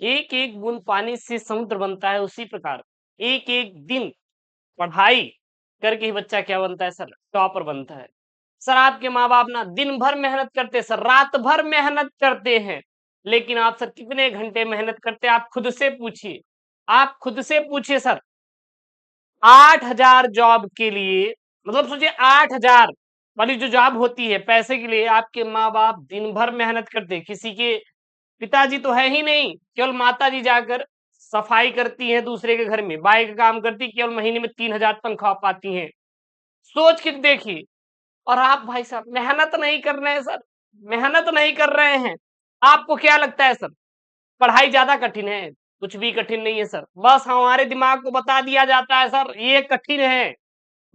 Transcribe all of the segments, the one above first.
एक एक बूंद पानी से समुद्र बनता है, उसी प्रकार एक एक दिन पढ़ाई करके ही बच्चा क्या बनता है सर? टॉपर बनता है। सर आपके माँ बाप ना दिन भर मेहनत करते हैं सर, रात भर मेहनत करते हैं, लेकिन आप सर कितने घंटे मेहनत करते हैं? आप खुद से पूछिए, आप खुद से पूछिए सर। 8,000 जॉब के लिए, मतलब सोचिए 8,000 वाली जो जॉब होती है पैसे के लिए, आपके माँ बाप दिन भर मेहनत करते हैं। किसी के पिताजी तो है ही नहीं, केवल माता जी जाकर सफाई करती हैं दूसरे के घर में, बाई का काम करती, केवल महीने में 3,000 तनख्वाह पाती हैं। सोच के देखिए। और आप भाई साहब मेहनत नहीं कर रहे हैं सर, मेहनत नहीं कर रहे हैं। आपको क्या लगता है सर, पढ़ाई ज्यादा कठिन है? कुछ भी कठिन नहीं है सर, बस हमारे दिमाग को बता दिया जाता है सर ये कठिन है,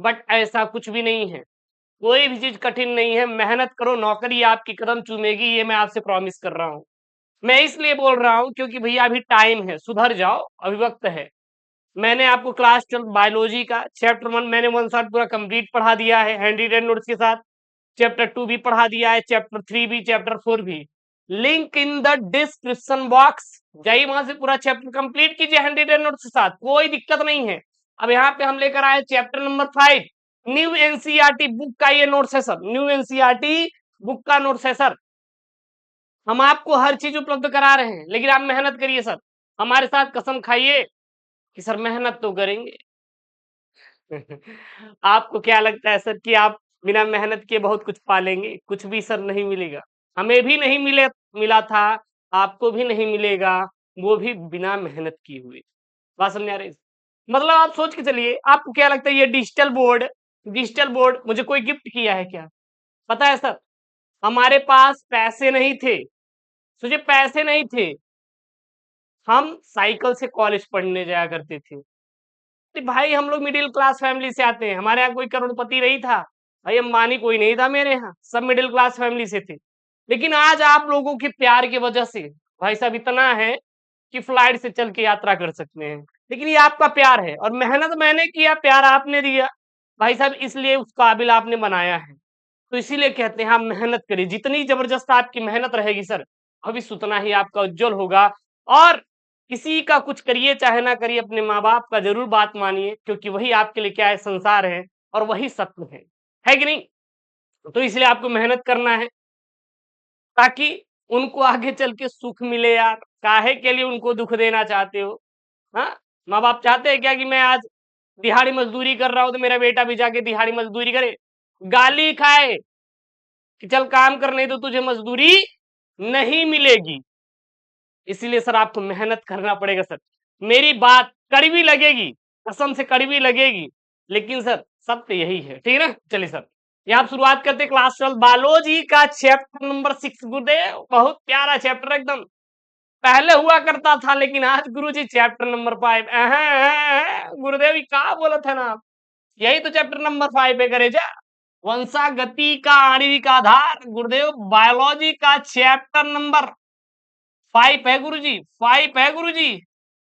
बट ऐसा कुछ भी नहीं है। कोई भी चीज कठिन नहीं है, मेहनत करो, नौकरी आपकी कदम चूमेगी, ये मैं आपसे प्रॉमिस कर रहा हूँ। मैं इसलिए बोल रहा हूँ क्योंकि भैया अभी टाइम है, सुधर जाओ, अभी वक्त है। मैंने आपको क्लास 12 बायोलॉजी का चैप्टर 1 मैंने 1 शॉट पूरा कंप्लीट पढ़ा दिया है हैंडी रिटन नोट्स के साथ। चैप्टर 2 भी पढ़ा दिया है, चैप्टर 3 भी, चैप्टर 4 भी। Link in the description box, जाइए वहां से पूरा चैप्टर कंप्लीट कीजिए हैंडी रिटन नोट्स के साथ, कोई दिक्कत नहीं है। अब यहाँ पे हम लेकर आए chapter number 5, new NCERT book का ये नोट्स है सर, न्यू एनसीईआरटी बुक का नोट्स है सर। हम आपको हर चीज उपलब्ध करा रहे हैं, लेकिन आप मेहनत करिए सर, हमारे साथ कसम खाइए कि सर मेहनत तो करेंगे। आपको क्या लगता है सर कि आप बिना मेहनत के बहुत कुछ पालेंगे? कुछ भी सर नहीं मिलेगा। हमें भी नहीं मिला था, आपको भी नहीं मिलेगा, वो भी बिना मेहनत किए हुए। बात समझ आ रही है? मतलब आप सोच के चलिए, आपको क्या लगता है ये डिजिटल बोर्ड मुझे कोई गिफ्ट किया है क्या? पता है सर, हमारे पास पैसे नहीं थे, सोचिए पैसे नहीं थे, हम साइकिल से कॉलेज पढ़ने जाया करते थे। अरे भाई हम लोग मिडिल क्लास फैमिली से आते हैं, हमारे यहाँ कोई करोड़पति नहीं था, भाई अंबानी कोई नहीं था मेरे यहाँ, सब मिडिल क्लास फैमिली से थे। लेकिन आज आप लोगों के प्यार की वजह से भाई साहब इतना है कि फ्लाइट से चल के यात्रा कर सकते हैं। लेकिन ये आपका प्यार है, और मेहनत मैंने किया, प्यार आपने दिया भाई साहब, इसलिए उस काबिल आपने बनाया है। तो इसीलिए कहते हैं आप मेहनत करिए, जितनी जबरदस्त आपकी मेहनत रहेगी सर, भविष्य उतना ही आपका उज्जवल होगा। और किसी का कुछ करिए चाहे ना करिए, अपने माँ बाप का जरूर बात मानिए, क्योंकि वही आपके लिए क्या है, संसार है, और वही सत्य है कि नहीं? तो इसलिए आपको मेहनत करना है, ताकि उनको आगे चल के सुख मिले यार। काहे के लिए उनको दुख देना चाहते हो? हाँ, माँ बाप चाहते हैं क्या कि मैं आज दिहाड़ी मजदूरी कर रहा हूं तो मेरा बेटा भी जाके दिहाड़ी मजदूरी करे, गाली खाए कि चल काम कर, नहीं तो तुझे मजदूरी नहीं मिलेगी। इसीलिए सर आपको मेहनत करना पड़ेगा सर। मेरी बात कड़वी लगेगी, कसम से कड़वी लगेगी, लेकिन सर सत्य यही है, ठीक है ना? चलिए सर, यहाँ शुरुआत करते क्लास 12 बायोलॉजी का चैप्टर नंबर 6। गुरुदेव बहुत प्यारा चैप्टर एकदम, पहले हुआ करता था लेकिन आज गुरुजी चैप्टर नंबर 5। गुरुदेव ये कहा बोला था ना आप, यही तो चैप्टर नंबर 5 है करे जा, वंशागति का आणविक आधार। गुरुदेव बायोलॉजी का चैप्टर नंबर 5 है गुरुजी, 5 है गुरुजी।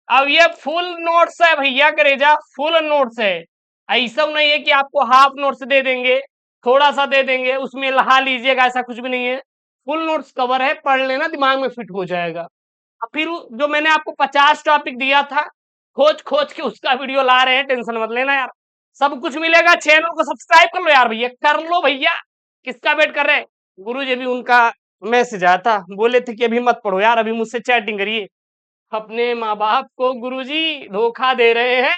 अब ये फुल नोट्स है भैया करेजा, फुल नोट्स है। ऐसा नहीं है कि आपको हाफ नोट्स दे देंगे, थोड़ा सा दे देंगे उसमें लहा लीजिएगा, ऐसा कुछ भी नहीं है। फुल नोट्स कवर है, पढ़ लेना, दिमाग में फिट हो जाएगा। अब फिर जो मैंने आपको 50 टॉपिक दिया था, खोज खोज के उसका वीडियो ला रहे हैं, टेंशन मत लेना यार, सब कुछ मिलेगा। चैनल को सब्सक्राइब कर लो यार भैया, कर लो भैया, किसका वेट कर रहे हैं? गुरु जी भी उनका मैसेज आया था, बोले थे कि अभी मत पढ़ो यार, अभी मुझसे चैटिंग करिए। अपने माँ बाप को गुरुजी धोखा दे रहे हैं,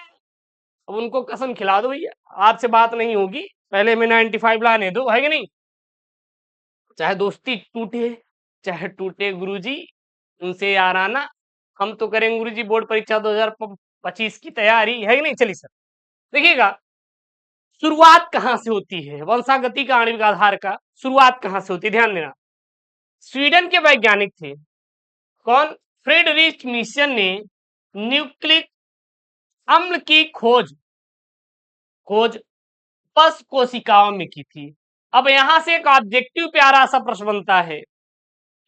अब उनको कसम खिला दो भैया, आपसे बात नहीं होगी, पहले में 95 लाने दो, है कि नहीं? चाहे दोस्ती टूटे, चाहे टूटे गुरुजी, उनसे यार आना, हम तो करेंगे गुरुजी बोर्ड परीक्षा 2025 की तैयारी, है कि नहीं? चलिए सर देखिएगा, शुरुआत कहां से होती है वंशागति का आणविक आधार का, शुरुआत कहां से होती है, ध्यान देना। स्वीडन के वैज्ञानिक थे, कौन? फ्रेडरिच मिशन ने न्यूक्लिक अम्ल की खोज खोज पस कोशिकाओं में की थी। अब यहां से एक ऑब्जेक्टिव प्यारा सा प्रश्न बनता है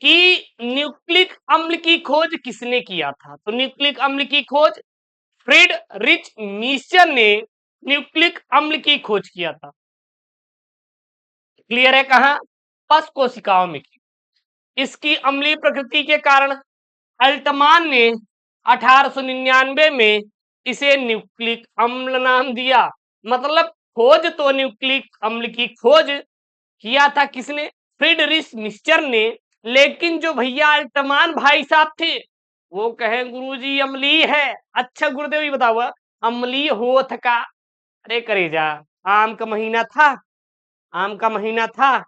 कि न्यूक्लिक अम्ल की खोज किसने किया था? तो न्यूक्लिक अम्ल की खोज फ्रेड रिच मिशन ने न्यूक्लिक अम्ल की खोज किया था। क्लियर है? कहा? पस कोशिकाओं में की। इसकी अम्लीय प्रकृति के कारण, अल्टमान ने 1899 में इसे न्यूक्लिक अम्ल नाम दिया। मतलब खोज तो न्यूक्लिक अम्ल की खोज किया था किसने? फ्रीडरिश मिक्सचर ने। लेकिन जो भैया अल्टमान भाई साहब थे वो कहे गुरुजी अम्लीय है। अच्छा गुरुदेव ये बताओ अम्लीय होत का? अरे करेजा, आम का महीना था, आम का महीना था,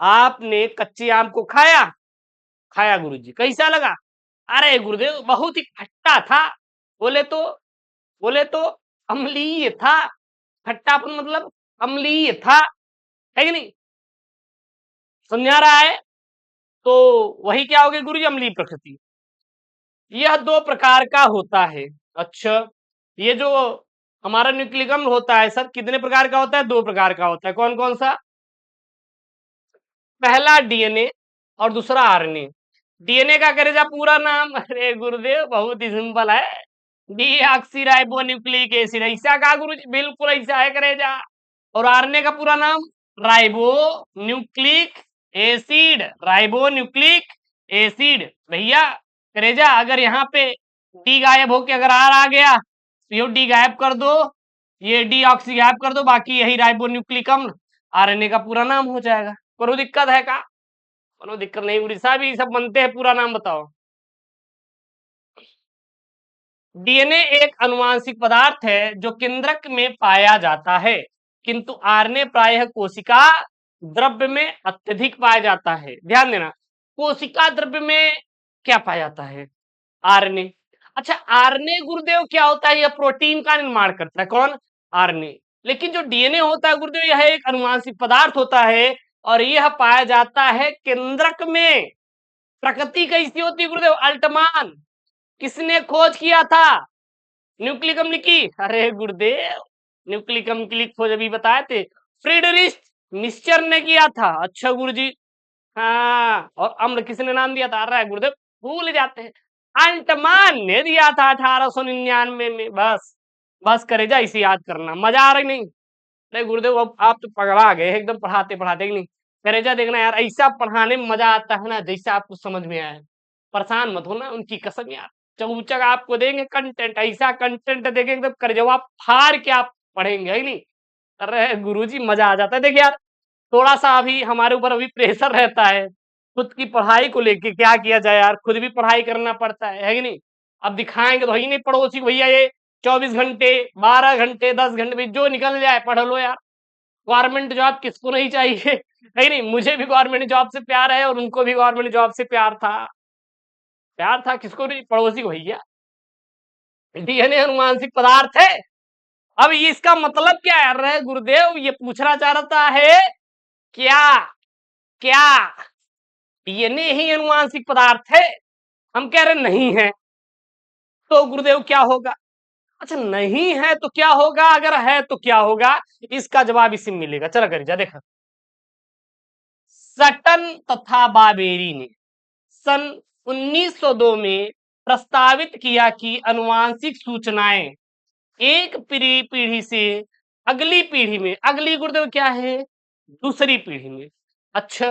आपने कच्चे आम को खाया, खाया गुरुजी, कैसा लगा? अरे गुरुदेव बहुत ही खट्टा था। बोले तो बोले तो अम्लीय था। खट्टापन मतलब अम्लीय था, है कि नहीं? समझा रहा है? तो वही क्या हो गई गुरुजी? अम्लीय प्रकृति। यह दो प्रकार का होता है। अच्छा, ये जो हमारा न्यूक्लिक अम्ल होता है सर कितने प्रकार का होता है? दो प्रकार का होता है। कौन कौन सा? पहला डीएनए और दूसरा आरएनए। डीएनए का करेजा पूरा नाम? अरे गुरुदेव बहुत ही सिंपल है, डीऑक्सीराइबोन्यूक्लिक एसिड। ऐसा कहा गुरुजी? बिल्कुल ऐसा है करेजा। और आरएनए का पूरा नाम ribo nucleic acid. Ribo nucleic acid. भैया करेजा अगर यहाँ पे डी गायब होके अगर आर आ गया तो ये डी गायब कर दो, ये डी ऑक्सी गायब कर दो, बाकी यही राइबो न्यूक्लिक अम्ल आरएनए का पूरा नाम हो जाएगा। कोई दिक्कत है का? कोई दिक्कत नहीं गुरुजी साहब, ये सब बनते हैं, पूरा नाम बताओ। डीएनए एक अनुवांशिक पदार्थ है जो केंद्रक में पाया जाता है, किंतु आरएनए प्रायः कोशिका द्रव्य में अत्यधिक पाया जाता है। ध्यान देना, कोशिका द्रव्य में क्या पाया जाता है? आरएनए। अच्छा आरएनए गुरुदेव क्या होता है? यह प्रोटीन का निर्माण करता है। कौन? आरएनए। लेकिन जो डीएनए होता है गुरुदेव यह एक अनुवांशिक पदार्थ होता है और यह पाया जाता है केंद्रक में। प्रकृति कैसी होती है गुरुदेव? अल्टमान। किसने खोज किया था? न्यूक्लिक अम्ल की? अरे गुरुदेव न्यूक्लिक अम्ल की खोज अभी बताए थे, फ्रीडरिश मिक्सचर ने किया था। अच्छा गुरुजी, हाँ, और अम्ल किसने नाम दिया था? अरे गुरुदेव भूल जाते हैं, अल्टमान ने दिया था 1899 में। बस बस करेजा इसे याद करना। मजा आ रही नहीं? अरे गुरुदेव अब आप तो पगला गए एकदम पढ़ाते पढ़ाते, कि नहीं? करेजा देखना यार, ऐसा पढ़ाने में मजा आता है ना जैसा आपको समझ में आया। परेशान मत होना, उनकी कसम यार। चौचक आपको देंगे कंटेंट, ऐसा कंटेंट देंगे एकदम करेजा फाड़ के आप पढ़ेंगे, है नहीं? अरे गुरुजी मजा आ जाता है। देखिए यार, थोड़ा सा अभी हमारे ऊपर अभी प्रेशर रहता है खुद की पढ़ाई को लेके, क्या किया जाए यार, खुद भी पढ़ाई करना पड़ता है कि नहीं? अब दिखाएंगे तो ही नहीं पड़ोसी को, भैया ये 24 घंटे 12 घंटे 10 घंटे में जो निकल जाए पढ़ लो यार। गवर्नमेंट जॉब किसको नहीं चाहिए, है कि नहीं? मुझे भी गवर्नमेंट जॉब से प्यार है और उनको भी गवर्नमेंट जॉब से प्यार था। प्यार था किसको नहीं? पड़ोसी को भैया। डीएनए अनुवांशिक पदार्थ है। अब ये इसका मतलब क्या है? अरे गुरुदेव ये पूछना चाहता है क्या क्या डीएनए ही अनुवांशिक पदार्थ है? हम कह रहे नहीं है। तो गुरुदेव क्या होगा? अच्छा नहीं है तो क्या होगा, अगर है तो क्या होगा? इसका जवाब इसी में मिलेगा। चला कर जा देखा। सटन तथा बाबेरी ने सन 1902 में प्रस्तावित किया कि अनुवांशिक सूचनाएं एक पीढ़ी से अगली पीढ़ी में, अगली गुरुदेव क्या है? दूसरी पीढ़ी में, अच्छा,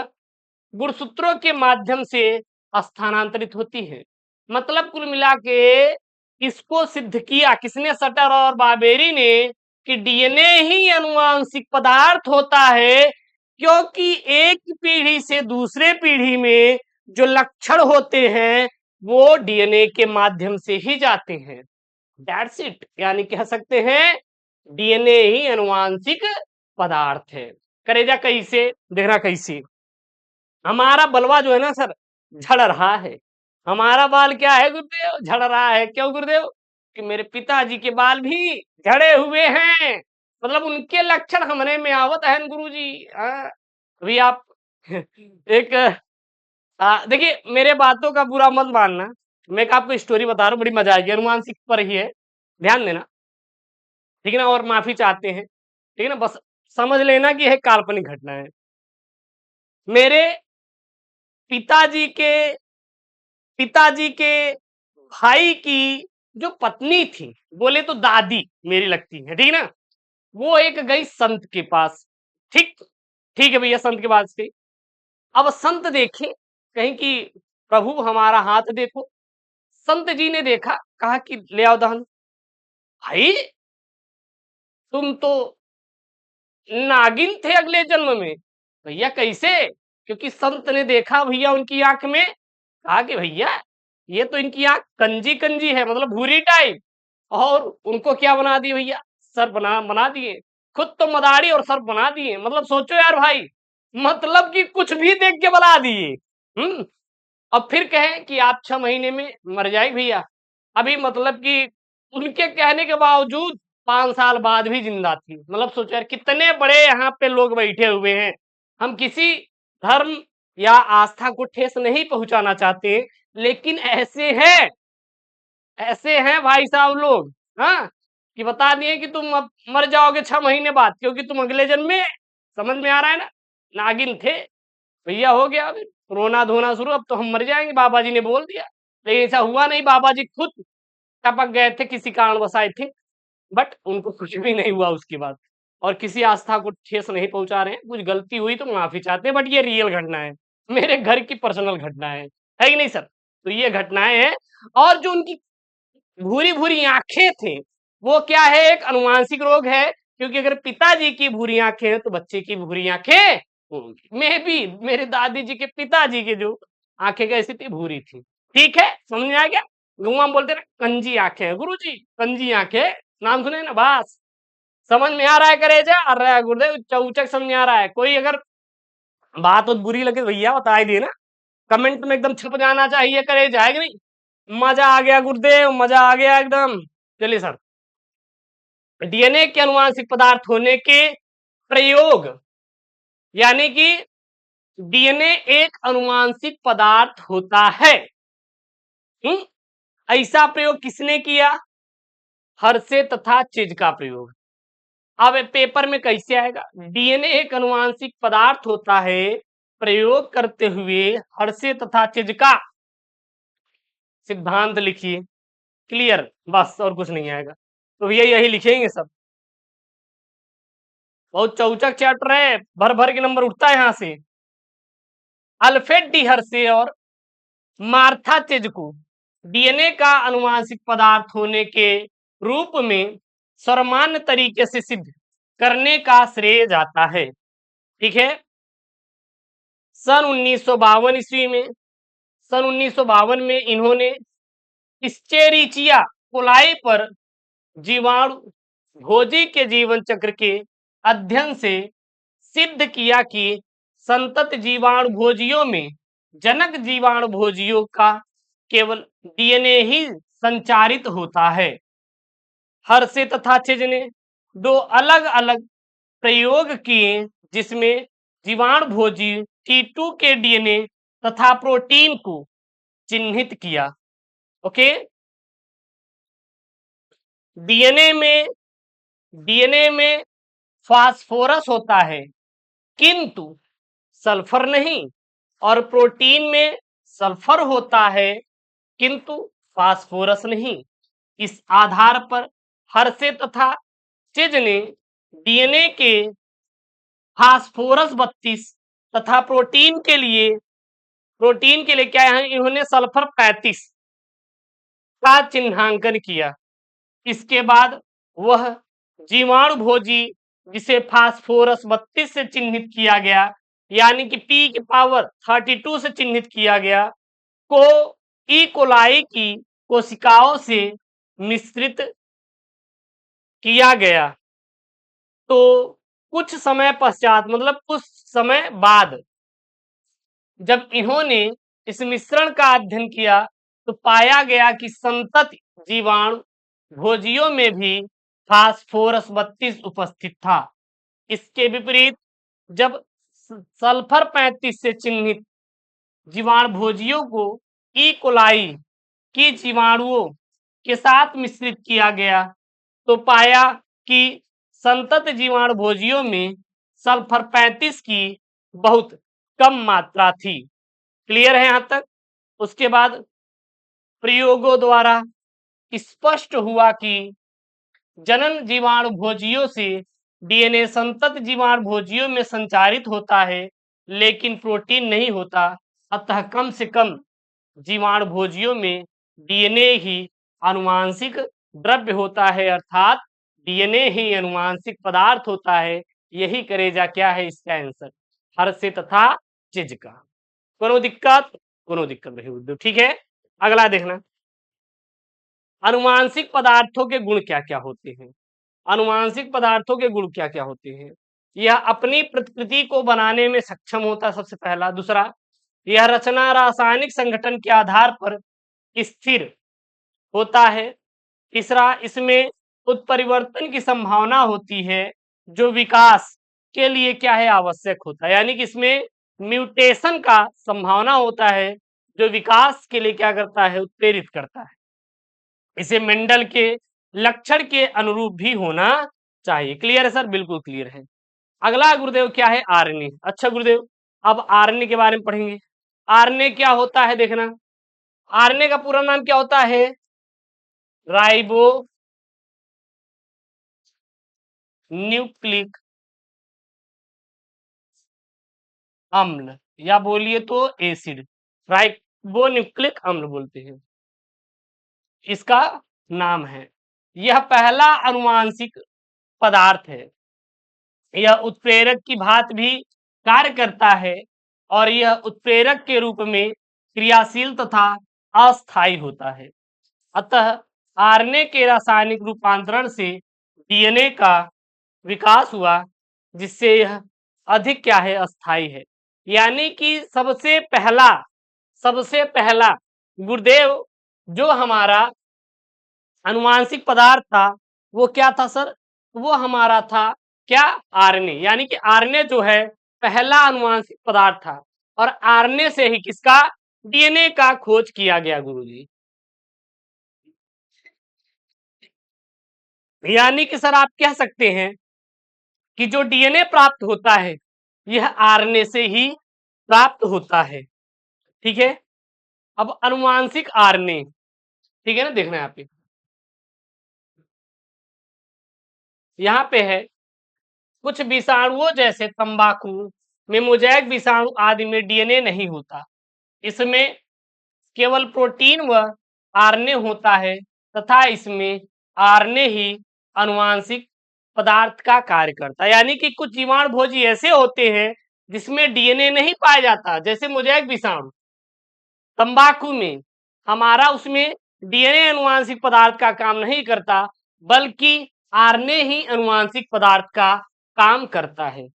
गुणसूत्रों के माध्यम से स्थानांतरित होती है। मतलब कुल मिला के इसको सिद्ध किया किसने? सटर और बाबेरी ने, कि डीएनए ही अनुवांशिक पदार्थ होता है, क्योंकि एक पीढ़ी से दूसरे पीढ़ी में जो लक्षण होते हैं वो डीएनए के माध्यम से ही जाते हैं। दैट्स इट, यानी कह सकते हैं डीएनए ही अनुवांशिक पदार्थ है। करेजा कैसे देखना, कैसे हमारा बलवा जो है ना सर झड़ रहा है। हमारा बाल क्या है गुरुदेव? झड़ रहा है। क्यों गुरुदेव? कि मेरे पिताजी के बाल भी झड़े हुए हैं, मतलब उनके लक्षण हमने में आवत है गुरुजी। अभी आप एक देखिए मेरे बातों का बुरा मत मानना, मैं एक आपको स्टोरी बता रहा हूँ, बड़ी मजा आएगी, अनुवांशिक पर ही है, ध्यान देना, ठीक है ना? और माफी चाहते हैं, ठीक है ना? बस समझ लेना कि यह काल्पनिक घटना है। मेरे पिताजी के पिताजी के भाई की जो पत्नी थी, बोले तो दादी मेरी लगती है, ठीक है ना? वो एक गई संत के पास। ठीक ठीक है भैया, संत के पास गई। अब संत देखे कहीं कि प्रभु हमारा हाथ देखो, संत जी ने देखा, कहा कि ले आओ दहन। भाई तुम तो नागिन थे अगले जन्म में। भैया कैसे? क्योंकि संत ने देखा भैया उनकी आंख में, कहा कि भैया ये तो इनकी आंख कंजी कंजी है, मतलब भूरी टाइप। और उनको क्या बना दिए भैया? सर बना बना दिए। खुद तो मदारी और सर बना दिए। मतलब सोचो यार भाई, मतलब कि कुछ भी देख के बना दिए। अब फिर कहें कि आप 6 महीने में मर जाएगी भैया। अभी मतलब कि उनके कहने के बावजूद 5 साल बाद भी जिंदा थी। मतलब सोचो यार कितने बड़े यहाँ पे लोग बैठे हुए हैं। हम किसी धर्म या आस्था को ठेस नहीं पहुंचाना चाहते, लेकिन ऐसे हैं भाई साहब लोग। हाँ, कि बता दिए कि तुम अब मर जाओगे 6 महीने बाद, क्योंकि तुम अगले जन्म में, समझ में आ रहा है ना, नागिन थे। भैया हो गया, अभी रोना धोना शुरू, अब तो हम मर जाएंगे, बाबा जी ने बोल दिया। लेकिन ऐसा हुआ नहीं, बाबा जी खुद टपक गए थे किसी कारणवश आई थिंक, बट उनको कुछ भी नहीं हुआ उसके बाद। और किसी आस्था को ठेस नहीं पहुंचा रहे हैं। कुछ गलती हुई तो माफी चाहते हैं, बट ये रियल घटना है, मेरे घर की पर्सनल घटना है कि नहीं सर? तो ये घटनाएं हैं। और जो उनकी भूरी भूरी आंखें थी, वो क्या है, एक अनुवांशिक रोग है। क्योंकि अगर पिताजी की भूरी आंखें हैं तो बच्चे की भूरी आंखें होंगी। मे भी मेरे दादी जी के पिताजी के जो आंखें कैसी थी, भूरी थी। ठीक है, समझ में आ गया? गुआ बोलते ना कंजी आंखें, गुरु जी कंजी आंखें, नाम सुने ना, बस समझ में आ रहा है? करेजा आ रहा है गुरुदेव, चौचक समझ में आ रहा है? कोई अगर बात तो बुरी लगे तो भैया बता ही देना, कमेंट में एकदम छप जाना चाहिए, करेजा है कि नहीं? मजा आ गया गुरुदेव, मजा आ गया एकदम। चलिए सर, डीएनए के अनुवांशिक पदार्थ होने के प्रयोग, यानी कि डीएनए एक अनुवांशिक पदार्थ होता है। ऐसा प्रयोग किसने किया? हर्षे तथा चिज का प्रयोग। अब पेपर में कैसे आएगा? डीएनए एक अनुवांशिक पदार्थ होता है, प्रयोग करते हुए हर्षे तथा चिज का सिद्धांत लिखिए। क्लियर, बस और कुछ नहीं आएगा। तो भैया यही लिखेंगे सब। बहुत चौचक चैप्टर है, भर भर के नंबर उठता है यहां से। अल्फ्रेड डी हर्शे और मार्था चिज को डीएनए का अनुवांशिक पदार्थ होने के रूप में सर्वमान्य तरीके से सिद्ध करने का श्रेय जाता है। ठीक है, सन 1952 ईस्वी में, सन 1952 में इन्होंने स्चेरिचिया कोलाई पर जीवाणु भोजी के जीवन चक्र के अध्ययन से सिद्ध किया कि संतत जीवाणु भोजियों में जनक जीवाणु भोजियों का केवल डीएनए ही संचारित होता है। हर्षे तथा चिज ने 2 अलग-अलग प्रयोग किए, जिसमें जीवाणु भोजी T2 के डीएनए तथा प्रोटीन को चिन्हित किया। ओके, डीएनए में फास्फोरस होता है किंतु सल्फर नहीं, और प्रोटीन में सल्फर होता है किंतु फास्फोरस नहीं। इस आधार पर हर्षे तथा चिज ने डीएनए के फास्फोरस 32 तथा प्रोटीन के लिए क्या है, इन्होंने सल्फर 35 का चिन्हांकन किया। इसके बाद वह जीवाणु भोजी जिसे फास्फोरस 32 से चिन्हित किया गया, यानी कि P की पावर 32 से चिन्हित किया गया, को ई कोलाई की कोशिकाओं से मिश्रित किया गया। तो कुछ समय पश्चात, मतलब कुछ समय बाद, जब इन्होंने इस मिश्रण का अध्ययन किया तो पाया गया कि संतत जीवाणु भोजियों में भी फास्फोरस 32 उपस्थित था। इसके विपरीत जब सल्फर 35 से चिन्हित जीवाणु भोजियों को ई कोलाई की जीवाणुओं के साथ मिश्रित किया गया तो पाया कि संतत जीवाणु भोजियों में सल्फर 35 की बहुत कम मात्रा थी। क्लियर है यहां तक? उसके बाद प्रयोगों द्वारा स्पष्ट हुआ कि जनन जीवाणु भोजियों से डीएनए संतत जीवाणु भोजियों में संचारित होता है, लेकिन प्रोटीन नहीं होता। अतः कम से कम जीवाणु भोजियों में डीएनए ही आनुवांशिक द्रव्य होता है, अर्थात डीएनए ही आनुवांशिक पदार्थ होता है। यही करेजा क्या है इसका आंसर, हर्ष तथा चिज का। कोनो दिक्कत, कोनो दिक्कत नहीं बुद्धू, ठीक है। अगला देखना, अनुवांशिक पदार्थों के गुण क्या क्या होते हैं। अनुवांशिक पदार्थों के गुण क्या क्या होते हैं, यह अपनी प्रकृति को बनाने में सक्षम होता है, सबसे पहला। दूसरा, यह रचना रासायनिक संगठन के आधार पर स्थिर होता है। तीसरा, इसमें उत्परिवर्तन की संभावना होती है जो विकास के लिए क्या है आवश्यक होता है, यानी कि इसमें म्यूटेशन का संभावना होता है जो विकास के लिए क्या करता है, उत्प्रेरित करता है। इसे मेंडल के लक्षण के अनुरूप भी होना चाहिए। क्लियर है सर, बिल्कुल क्लियर है। अगला गुरुदेव क्या है, आरएनए। अच्छा गुरुदेव, अब आरएनए के बारे में पढ़ेंगे। आरएनए क्या होता है देखना, आरएनए का पूरा नाम क्या होता है, राइबो न्यूक्लिक अम्ल, या बोलिए तो एसिड, राइबो न्यूक्लिक अम्ल बोलते हैं, इसका नाम है। यह पहला अनुवांशिक पदार्थ है। यह उत्प्रेरक की भांति भी कार्य करता है और यह उत्प्रेरक के रूप में क्रियाशील तथा अस्थायी होता है। अतः आरएनए के रासायनिक रूपांतरण से डीएनए का विकास हुआ, जिससे यह अधिक क्या है, अस्थायी है। यानी कि सबसे पहला गुरुदेव जो हमारा अनुवांशिक पदार्थ था वो क्या था सर, वो हमारा था क्या, आरएनए। यानी कि आरएनए जो है पहला अनुवांशिक पदार्थ था और आरएनए से ही किसका, डीएनए का खोज किया गया गुरुजी। यानी कि सर आप कह सकते हैं कि जो डीएनए प्राप्त होता है यह आरएनए से ही प्राप्त होता है, ठीक है। अब अनुवांशिक आरएनए, ठीक है ना, देखना यहाँ पे है, कुछ विषाणुओं जैसे तंबाकू में मोजैक विषाणु आदि में डीएनए नहीं होता, इसमें केवल प्रोटीन व आरएनए होता है तथा इसमें आरएनए ही अनुवांशिक पदार्थ का कार्य करता है। यानी कि कुछ जीवाणु भोजी ऐसे होते हैं जिसमें डीएनए नहीं पाया जाता, जैसे मोजैक विषाणु, तंबाकू में हमारा उसमें डीएनए अनुवांशिक पदार्थ का काम नहीं करता, बल्कि आरएनए ही अनुवांशिक पदार्थ का काम करता है,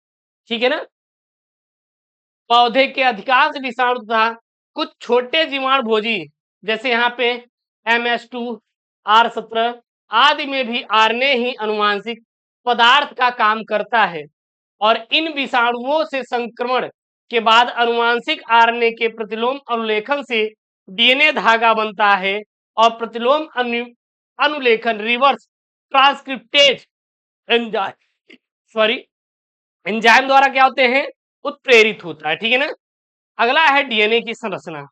ठीक है ना। पौधे के अधिकांश विषाणु तथा कुछ छोटे जीवाणु भोजी जैसे यहाँ पे MS2, R17 आदि में भी आरएनए ही अनुवांशिक पदार्थ का काम करता है और इन विषाणुओं से संक्रमण के बाद अनुवांशिक आरएनए के प्रतिलोम अनुलेखन से डीएनए धागा बनता है और प्रतिलोम अनुलेखन रिवर्स ट्रांसक्रिप्टेज एंजाइम द्वारा क्या होते हैं, उत्प्रेरित होता है, ठीक है ना। अगला है डीएनए की संरचना।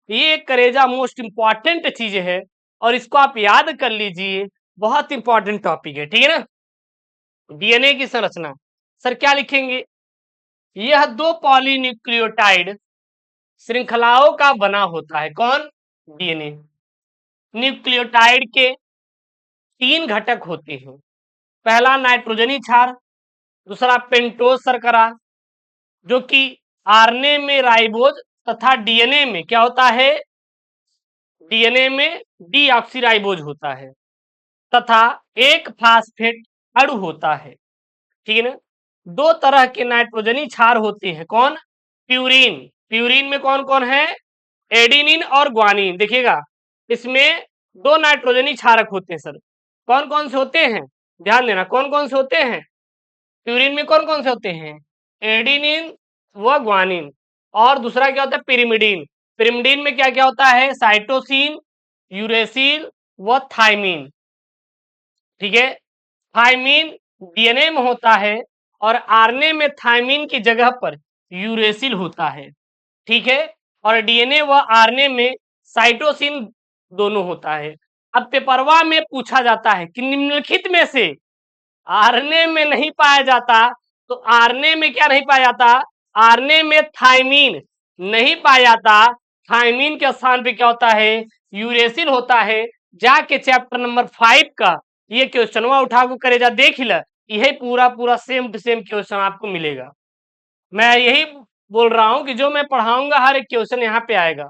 ये एक करेजा मोस्ट इंपॉर्टेंट चीज है और इसको आप याद कर लीजिए, बहुत इंपॉर्टेंट टॉपिक है, ठीक है ना। डीएनए की संरचना, सर क्या लिखेंगे, यह दो पॉलीन्यूक्लियोटाइड श्रृंखलाओं का बना होता है। कौन, डीएनए। न्यूक्लियोटाइड के 3 घटक होते हैं, पहला नाइट्रोजनी क्षार, दूसरा पेंटोज शर्करा, जो कि आरएनए में राइबोज तथा डीएनए में क्या होता है, डीएनए में डीऑक्सीराइबोज होता है तथा एक फास्फेट अणु होता है, ठीक है ना। 2 तरह के नाइट्रोजनी क्षार होते हैं, कौन, प्यूरिन। प्यूरिन में कौन कौन है, एडिनिन और ग्वानिन। देखिएगा इसमें 2 नाइट्रोजनी क्षारक होते हैं सर, कौन कौन से होते हैं, ध्यान देना, कौन कौन से होते हैं, प्यूरिन में कौन कौन से होते हैं, एडिनिन व ग्वानिन, और दूसरा क्या होता है, पिरिमिडीन। पिरिमिडीन में क्या क्या होता है, साइटोसिन, यूरेसिल व थाइमिन, ठीक है। थाइमिन डीएनए में होता है और आरएनए में थाइमिन की जगह पर यूरेसिल होता है, ठीक है। और डीएनए व आरएनए में साइटोसिन दोनों होता है। अब पेपरवा में पूछा जाता है कि निम्नलिखित में से आरएनए में नहीं पाया जाता, तो आरएनए में क्या नहीं पाया जाता, आरएनए में थाइमिन नहीं पाया जाता, थाइमिन के स्थान पे क्या होता है, यूरेसिल होता है। जाके चैप्टर नंबर 5 का ये क्वेश्चन उठा को करे जा देख ल, यही पूरा पूरा सेम टू सेम क्वेश्चन आपको मिलेगा। मैं यही बोल रहा हूं कि जो मैं पढ़ाऊंगा हर एक क्वेश्चन यहाँ पे आएगा।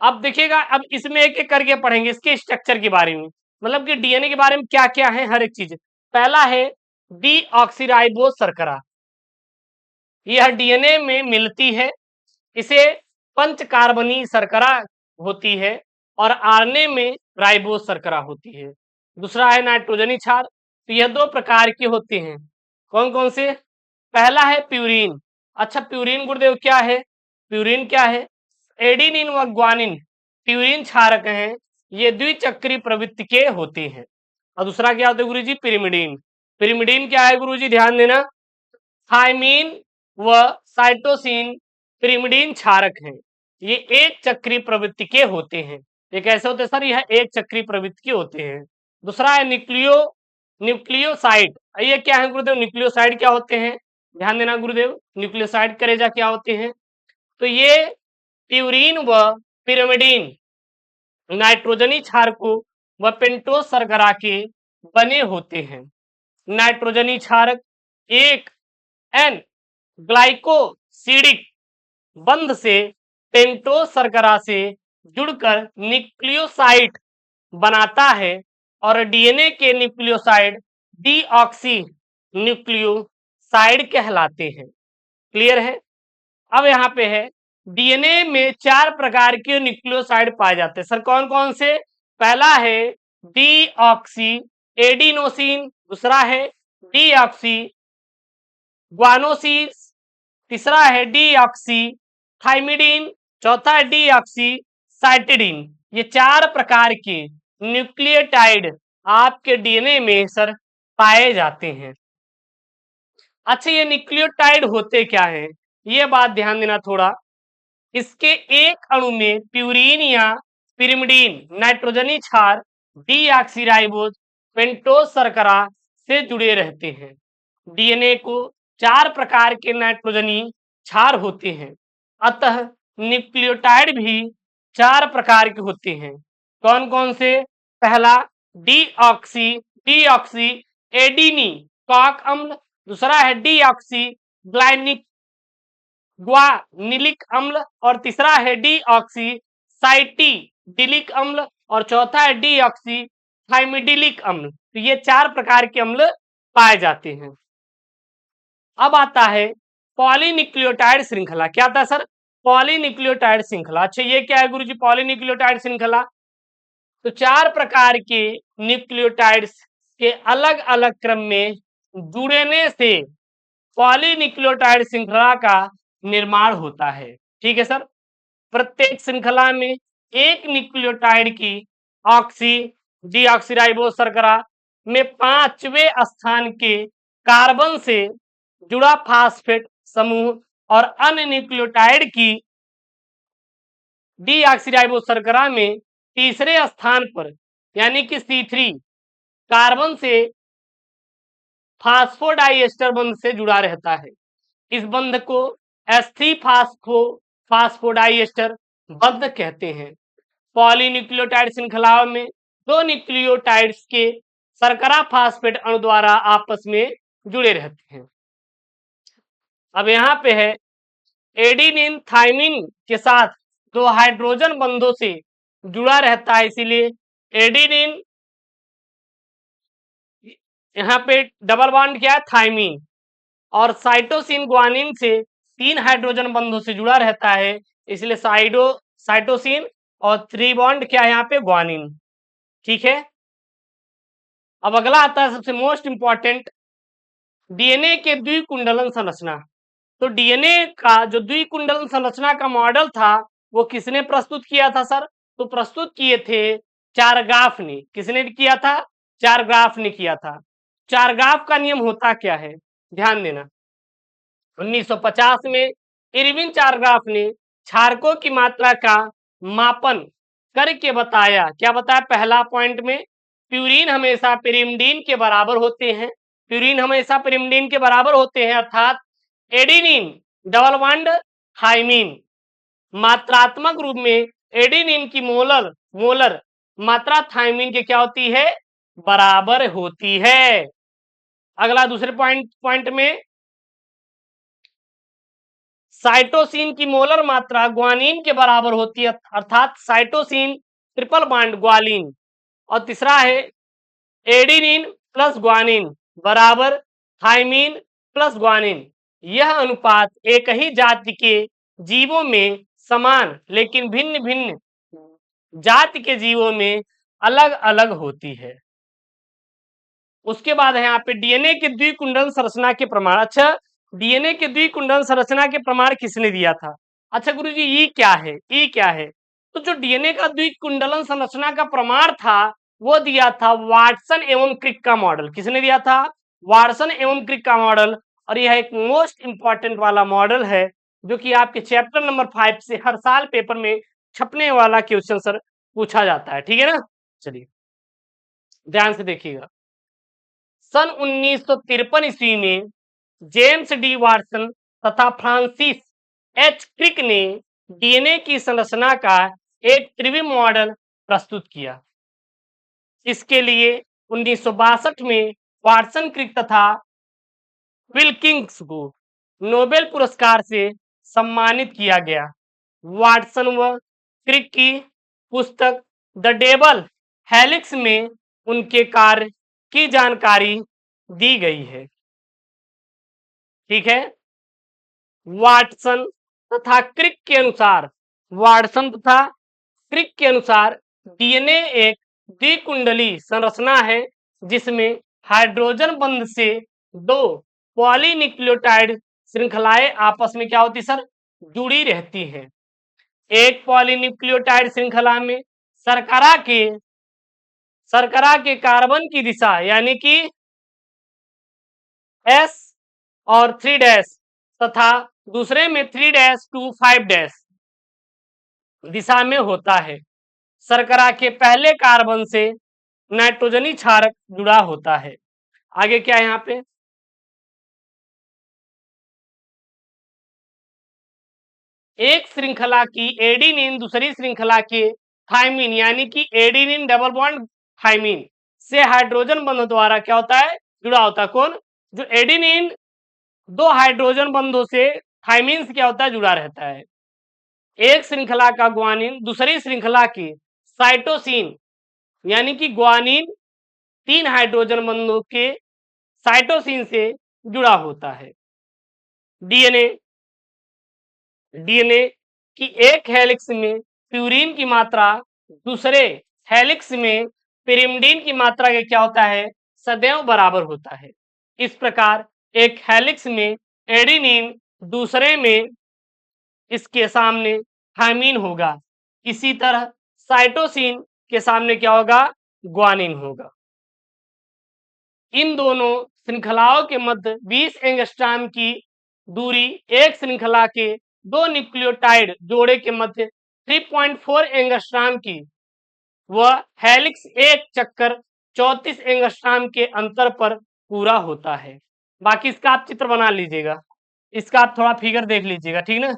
अब देखिएगा, अब इसमें एक एक करके पढ़ेंगे इसके स्ट्रक्चर के बारे में, मतलब कि डीएनए के बारे में क्या क्या है हर एक चीज। पहला है डीऑक्सीराइबोज शर्करा, यह डीएनए में मिलती है, इसे पंच कार्बनी शर्करा होती है और आरएनए में राइबोज शर्करा होती है। दूसरा है नाइट्रोजनी क्षार, तो यह दो प्रकार के होते हैं। कौन कौन से? पहला है प्यूरिन। अच्छा, प्यूरिन गुरुदेव क्या है? प्यूरिन क्या है? एडिनिन व ग्वानिन प्यूरिन क्षारक हैं, ये द्विचक्री प्रवृत्ति के होते हैं। और दूसरा क्या होता है गुरुजी? पिरिमिडीन। पिरिमिडीन क्या है गुरुजी? ध्यान देना, थायमीन व साइटोसिन पिरिमिडीन क्षारक हैं, ये एक चक्री प्रवृत्ति के होते हैं। ये कैसे होते हैं सर? यह एक चक्री प्रवृत्ति के होते हैं। दूसरा है न्यूक्लियोसाइड। ये क्या है गुरुदेव? न्यूक्लियोसाइड क्या होते हैं? ध्यान देना गुरुदेव, न्यूक्लियोसाइड करेजा क्या होते हैं? तो ये प्यूरिन व पिरिमिडीन नाइट्रोजनी क्षारकों व पेंटोज शर्करा के बने होते हैं। नाइट्रोजनी क्षारक एक एन ग्लाइकोसिडिक बंध से पेंटोज शर्करा से जुड़कर न्यूक्लियोसाइड बनाता है और डीएनए के न्यूक्लियोसाइड डीऑक्सी न्यूक्लियोसाइड कहलाते हैं। क्लियर है? अब यहाँ पे है डीएनए में 4 प्रकार के न्यूक्लियोसाइड पाए जाते हैं। सर कौन कौन से? पहला है डीऑक्सी एडिनोसिन, दूसरा है डीऑक्सी ग्वानोसिन, तीसरा है डीऑक्सी थाइमिडीन, चौथा है डीऑक्सी साइटिडीन। ये 4 प्रकार के न्यूक्लियोटाइड आपके डीएनए में सर पाए जाते हैं। अच्छा, ये न्यूक्लियोटाइड होते क्या है, ये बात ध्यान देना थोड़ा। इसके एक अणु में प्यूरिन या पिरिमिडीन नाइट्रोजनी क्षार डीऑक्सीराइबोज पेंटोज शर्करा से जुड़े रहते हैं। डीएनए को 4 प्रकार के नाइट्रोजनी क्षार होते हैं, अतः न्यूक्लियोटाइड भी 4 प्रकार के होते हैं। कौन कौन से? पहला डीऑक्सी एडिनी कॉक अम्ल, दूसरा है डीऑक्सी ग्वानिलिक अम्ल, और तीसरा है डीऑक्सी साइटिडिलिक अम्ल, और चौथा है डीऑक्सी थाइमिडिलिक अम्ल। तो ये 4 प्रकार के अम्ल पाए जाते हैं। अब आता है पॉलीन्यूक्लियोटाइड श्रृंखला। क्या आता है सर? पॉलीन्यूक्लियोटाइड श्रृंखला। अच्छा, ये क्या है गुरुजी पॉलीन्यूक्लियोटाइड श्रृंखला? तो 4 प्रकार के न्यूक्लियोटाइड्स के अलग अलग क्रम में जुड़ने से पॉलीन्यूक्लियोटाइड श्रृंखला का निर्माण होता है। ठीक है सर? प्रत्येक श्रृंखला में एक न्यूक्लियोटाइड की ऑक्सी डीऑक्सीराइबोज शर्करा में 5वें स्थान के कार्बन से जुड़ा फास्फेट समूह और अन्य न्यूक्लियोटाइड की डीऑक्सीराइबोज शर्करा में तीसरे स्थान पर यानी कि C3 कार्बन से फास्फोडाइएस्टर बंध से जुड़ा रहता है। इस बंध को S3 फास्फोडाइएस्टर बंध कहते हैं। पॉलीन्यूक्लियोटाइड श्रृंखलाओं में 2 न्यूक्लियोटाइड्स के शर्करा फास्फेट अणु द्वारा आपस में जुड़े रहते हैं। अब यहाँ पे है एडिनिन थाइमिन के साथ 2 हाइड्रोजन बंधों से जुड़ा रहता है, इसीलिए एडिनिन, यहाँ पे डबल बॉन्ड क्या है? थाइमिन, और साइटोसिन ग्वानिन से 3 हाइड्रोजन बंधों से जुड़ा रहता है, इसलिए साइटोसिन, और 3 बॉन्ड क्या है यहाँ पे? ग्वानिन। ठीक है? अब अगला आता है सबसे मोस्ट इंपॉर्टेंट, डीएनए के द्विकुंडलन संरचना। तो डीएनए का जो द्विकुंडलन संरचना का मॉडल था वो किसने प्रस्तुत किया था सर? तो प्रस्तुत किए थे चारगाफ ने। किसने किया था? चारगाफ ने किया था। चारगाफ का नियम होता क्या है? ध्यान देना, 1950 में इरविन चारगाफ ने क्षारकों की मात्रा का मापन करके बताया। क्या बताया? पहला पॉइंट में प्यूरिन हमेशा पिरिमिडीन के बराबर होते हैं, प्यूरिन हमेशा पिरिमिडीन के बराबर होते हैं, अर्थात एडिनिन डबल बॉन्ड थाइमिन मात्रात्मक रूप में एडेनिन की मोलर मोलर मात्रा थायमिन के क्या होती है, बराबर होती है। अगला दूसरे पॉइंट में साइटोसिन की मोलर मात्रा ग्वानिन के बराबर होती है, अर्थात साइटोसिन ट्रिपल बॉन्ड ग्वालिन। और तीसरा है एडेनिन प्लस ग्वानिन बराबर थायमिन प्लस ग्वानिन। यह अनुपात एक ही जाति के जीवों में समान लेकिन भिन्न भिन्न जाति के जीवों में अलग अलग होती है। उसके बाद है यहाँ पे डीएनए के द्विकुंडल संरचना के प्रमाण। अच्छा, डीएनए के द्विकुंडल संरचना के प्रमाण किसने दिया था? अच्छा गुरुजी, ई क्या है? ई क्या है? तो जो डीएनए का द्विकुंडलन संरचना का प्रमाण था वो दिया था वाटसन एवं क्रिक का मॉडल। किसने दिया था? वाटसन एवं क्रिक का मॉडल। और यह एक मोस्ट इंपॉर्टेंट वाला मॉडल है जो कि आपके चैप्टर नंबर 5 से हर साल पेपर में छपने वाला क्वेश्चन सर पूछा जाता है। ठीक है ना? चलिए ध्यान से देखिएगा। सन 1953 ईस्वी में जेम्स डी वाटसन तथा फ्रांसिस एच क्रिक ने डीएनए की संरचना का एक त्रिविम मॉडल प्रस्तुत किया। इसके लिए 1962 में वाटसन, क्रिक तथा विल्किंस को नोबेल पुरस्कार से सम्मानित किया गया। वाटसन व क्रिक की पुस्तक द डबल हेलिक्स में उनके कार्य की जानकारी दी गई है। ठीक है। वाटसन तथा क्रिक के अनुसार वाटसन तथा क्रिक के अनुसार डीएनए एक द्विकुंडली संरचना है जिसमें हाइड्रोजन बंध से दो पॉलीन्यूक्लियोटाइड श्रृंखलाएं आपस में क्या होती सर? जुड़ी रहती हैं। एक पॉलीन्यूक्लियोटाइड श्रृंखला में शर्करा के कार्बन की दिशा यानी कि S और 3' तथा दूसरे में 3' to 5' दिशा में होता है। शर्करा के पहले कार्बन से नाइट्रोजनी क्षारक जुड़ा होता है। आगे क्या है यहाँ पे? एक श्रृंखला की एडेनिन दूसरी श्रृंखला के थायमिन यानी कि एडेनिन डबल बॉन्ड थायमिन से हाइड्रोजन बंध द्वारा क्या होता है? जुड़ा होता है। कौन? जो एडेनिन दो हाइड्रोजन बंधों से थायमिन से क्या होता है? जुड़ा रहता है। एक श्रृंखला का ग्वानिन दूसरी श्रृंखला के साइटोसिन यानी कि ग्वानिन तीन हाइड्रोजन बंधों के साइटोसिन से जुड़ा होता है। डीएनए की एक हेलिक्स में प्यूरिन की मात्रा दूसरे हेलिक्स में पिरिमिडीन की मात्रा के क्या होता है? सदैव बराबर होता है। इस प्रकार एक हेलिक्स में एडेनिन दूसरे में इसके सामने थायमिन होगा। इसी तरह साइटोसिन के सामने क्या होगा? ग्वानिन होगा। इन दोनों श्रृंखलाओं के मध्य 20 एंगस्ट्रॉम की दूरी एक श्रृंखला के दो न्यूक्लियोटाइड जोड़े के मध्य 3.4 एंगस्ट्रॉम की व हेलिक्स एक चक्कर 34 एंगस्ट्रॉम के अंतर पर पूरा होता है। बाकी इसका आप चित्र बना लीजिएगा, इसका आप थोड़ा फिगर देख लीजिएगा। ठीक ना?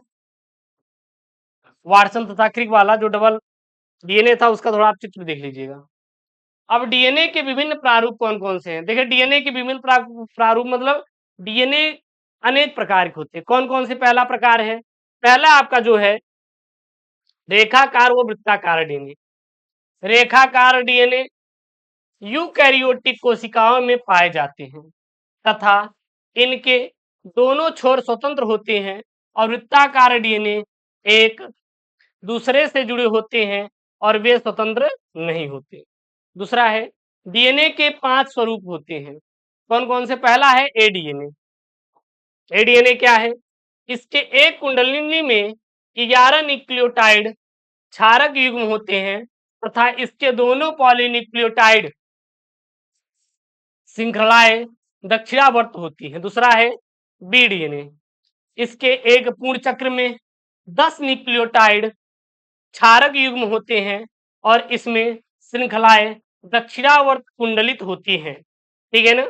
वाटसन तथा क्रिक वाला जो डबल डीएनए था उसका थोड़ा आप चित्र देख लीजिएगा। अब डीएनए के विभिन्न प्रारूप कौन कौन से हैं? देखिए डीएनए के विभिन्न प्रारूप मतलब डीएनए अनेक प्रकार के होते हैं। कौन कौन से? पहला प्रकार है, पहला आपका जो है रेखाकार व वृत्ताकार डीएनए। रेखाकार डीएनए यूकैरियोटिक कोशिकाओं में पाए जाते हैं तथा इनके दोनों छोर स्वतंत्र होते हैं और वृत्ताकार डीएनए एक दूसरे से जुड़े होते हैं और वे स्वतंत्र नहीं होते। दूसरा है डीएनए के 5 स्वरूप होते हैं। कौन कौन से? पहला है एडीएनए। एडीएनए क्या है? इसके एक कुंडलिनी में 11 न्यूक्लियोटाइड क्षारक युग्म होते हैं तथा इसके दोनों पॉलीन्यूक्लियोटाइड श्रृंखलाएं दक्षिणावर्त होती हैं। दूसरा है बी डीएनए। इसके एक पूर्ण चक्र में 10 न्यूक्लियोटाइड क्षारक युग्म होते हैं और इसमें श्रृंखलाएं दक्षिणावर्त कुंडलित होती हैं। ठीक है ना?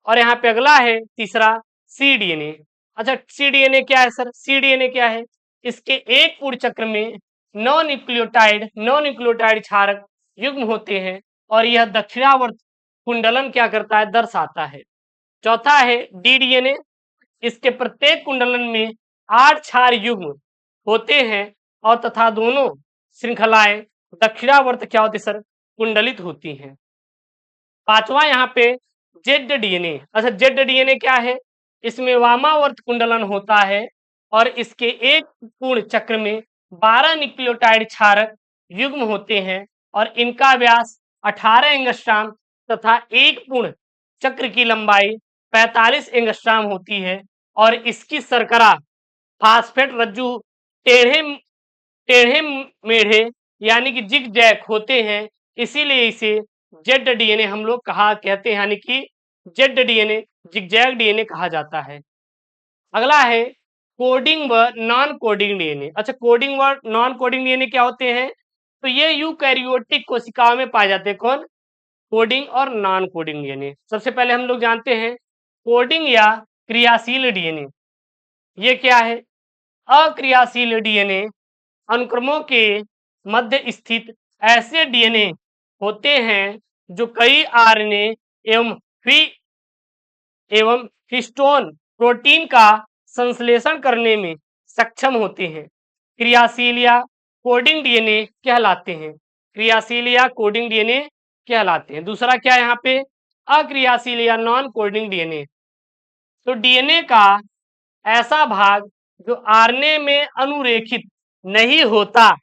और यहाँ पे अगला है तीसरा सी डीएनए। अच्छा सी डीएनए क्या है सर? सी डीएनए क्या है? इसके एक पूर्ण चक्र में नौ न्यूक्लियोटाइड क्षारक युग्म होते हैं और यह दक्षिणावर्त कुंडलन क्या करता है, दर्शाता है। चौथा है डी-डीएनए, इसके प्रत्येक कुंडलन में 8 क्षार युग्म होते हैं और तथा दोनों श्रृंखलाएं दक्षिणावर्त क्या होती सर, कुंडलित होती हैं। पांचवा यहाँ पे जेड डीएनए। अच्छा, जेड डीएनए क्या है, इसमें वामावर्त कुंडलन होता है और इसके एक पूर्ण चक्र में 12 न्यूक्लियोटाइड क्षारक युग्म होते हैं और इनका व्यास 18 एंगस्ट्राम तथा एक पूर्ण चक्र की लंबाई 45 एंगस्ट्राम होती है और इसकी शर्करा फास्फेट रज्जु टेढ़े टेढ़े मेढ़े यानी कि जिग जैग होते हैं, इसीलिए इसे जेड डीएनए हम लोग कहते हैं, यानी कि जेड डीएनए जिगजैग डीएनए कहा जाता है। अगला है कोडिंग व नॉन कोडिंग डीएनए। अच्छा, कोडिंग व नॉन कोडिंग डीएनए क्या होते हैं, तो ये यूकैरियोटिक कोशिकाओं में पाए जाते हैं। कौन, कोडिंग और नॉन कोडिंग डीएनए। सबसे पहले हम लोग जानते हैं कोडिंग या क्रियाशील डीएनए। ये क्या है, अक्रियाशील डीएनए अनुक्रमों के मध्य स्थित ऐसे डीएनए होते हैं जो कई आरएनए एवं हिस्टोन प्रोटीन का संश्लेषण करने में सक्षम होते हैं, क्रियाशील या कोडिंग डीएनए कहलाते हैं। क्रियाशील या कोडिंग डीएनए कहलाते हैं। दूसरा क्या है यहाँ पे, अक्रियाशील या नॉन कोडिंग डीएनए। तो डीएनए का ऐसा भाग जो आरएनए में अनुरेखित नहीं होता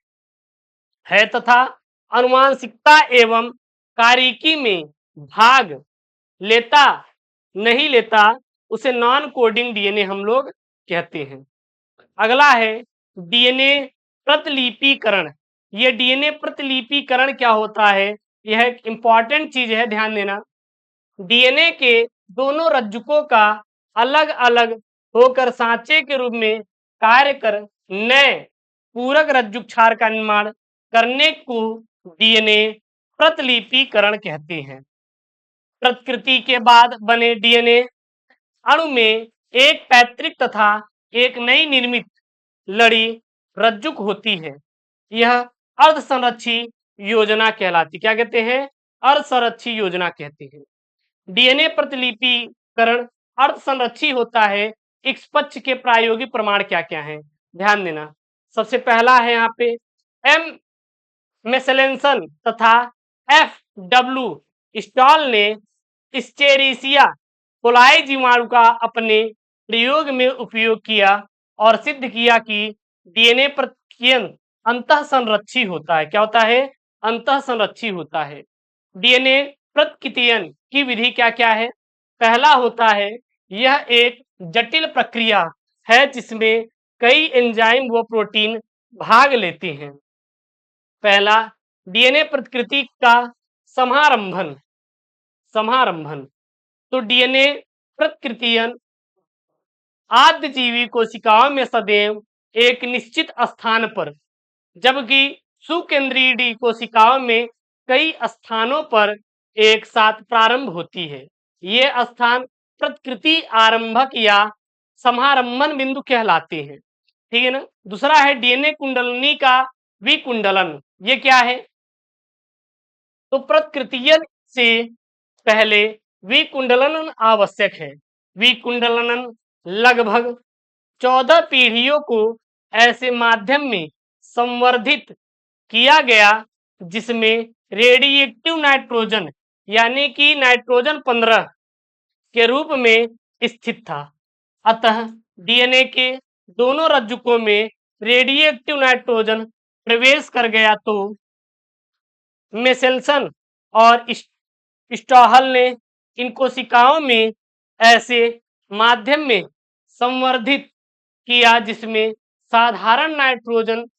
है तथा अनुवांशिकता एवं कार्यकी में भाग लेता नहीं लेता, उसे नॉन कोडिंग डीएनए हम लोग कहते हैं। अगला है डीएनए प्रतिलिपिकरण। ये डीएनए प्रतिलिपिकरण क्या होता है, यह एक इंपॉर्टेंट चीज है, ध्यान देना। डीएनए के दोनों रज्जुकों का अलग अलग होकर सांचे के रूप में कार्य कर नए पूरक रज्जुक क्षार का निर्माण करने को डीएनए प्रतिलिपिकरण कहते हैं। प्रतिकृति के बाद बने डीएनए अणु में एक पैतृक तथा एक नई निर्मित लड़ी रज्जुक होती है। यह अर्धसंरक्षी योजना कहलाती, क्या कहते हैं, अर्धसंरक्षी योजना कहते हैं। डीएनए प्रतिलिपिकरण अर्धसंरक्षी होता है। इस पक्ष के प्रायोगिक प्रमाण क्या क्या हैं, ध्यान देना। सबसे पहला है यहाँ पे एम मेसेलेंसन तथा एफ डब्ल्यू स्टॉल ने स्टेरिसिया कोलाई जीवाणु का अपने प्रयोग में उपयोग किया और सिद्ध किया कि डीएनए प्रतिकृतियन अंतःसंरक्षी होता है। क्या होता है, अंतःसंरक्षी होता है। डीएनए प्रतिकृतियन की विधि क्या क्या है, पहला होता है, यह एक जटिल प्रक्रिया है जिसमें कई एंजाइम व प्रोटीन भाग लेते हैं। पहला, डीएनए प्रतिकृति का समारंभन। तो डीएनए प्रतिकृतियन आद्यजीवी कोशिकाओं में सदैव एक निश्चित स्थान पर, जबकि सुकेंद्रीय डी कोशिकाओं में कई स्थानों पर एक साथ प्रारंभ होती है। ये स्थान प्रतिकृति आरंभक या समारंभन बिंदु कहलाते हैं, ठीक है ना। दूसरा है डीएनए कुंडलनी का विकुंडलन। ये क्या है, तो प्रतिकृतियन से पहले विकुंडलन आवश्यक है। विकुंडलन लगभग 14 पीढ़ियों को ऐसे माध्यम में संवर्धित किया गया जिसमें रेडिएक्टिव नाइट्रोजन यानी कि नाइट्रोजन 15 के रूप में स्थित था। अतः डीएनए के दोनों रज्जुकों में रेडिएक्टिव नाइट्रोजन प्रवेश कर गया तो मेसेल्सन और स्टॉहल ने इन कोशिकाओं में ऐसे माध्यम में संवर्धित किया जिसमें साधारण नाइट्रोजन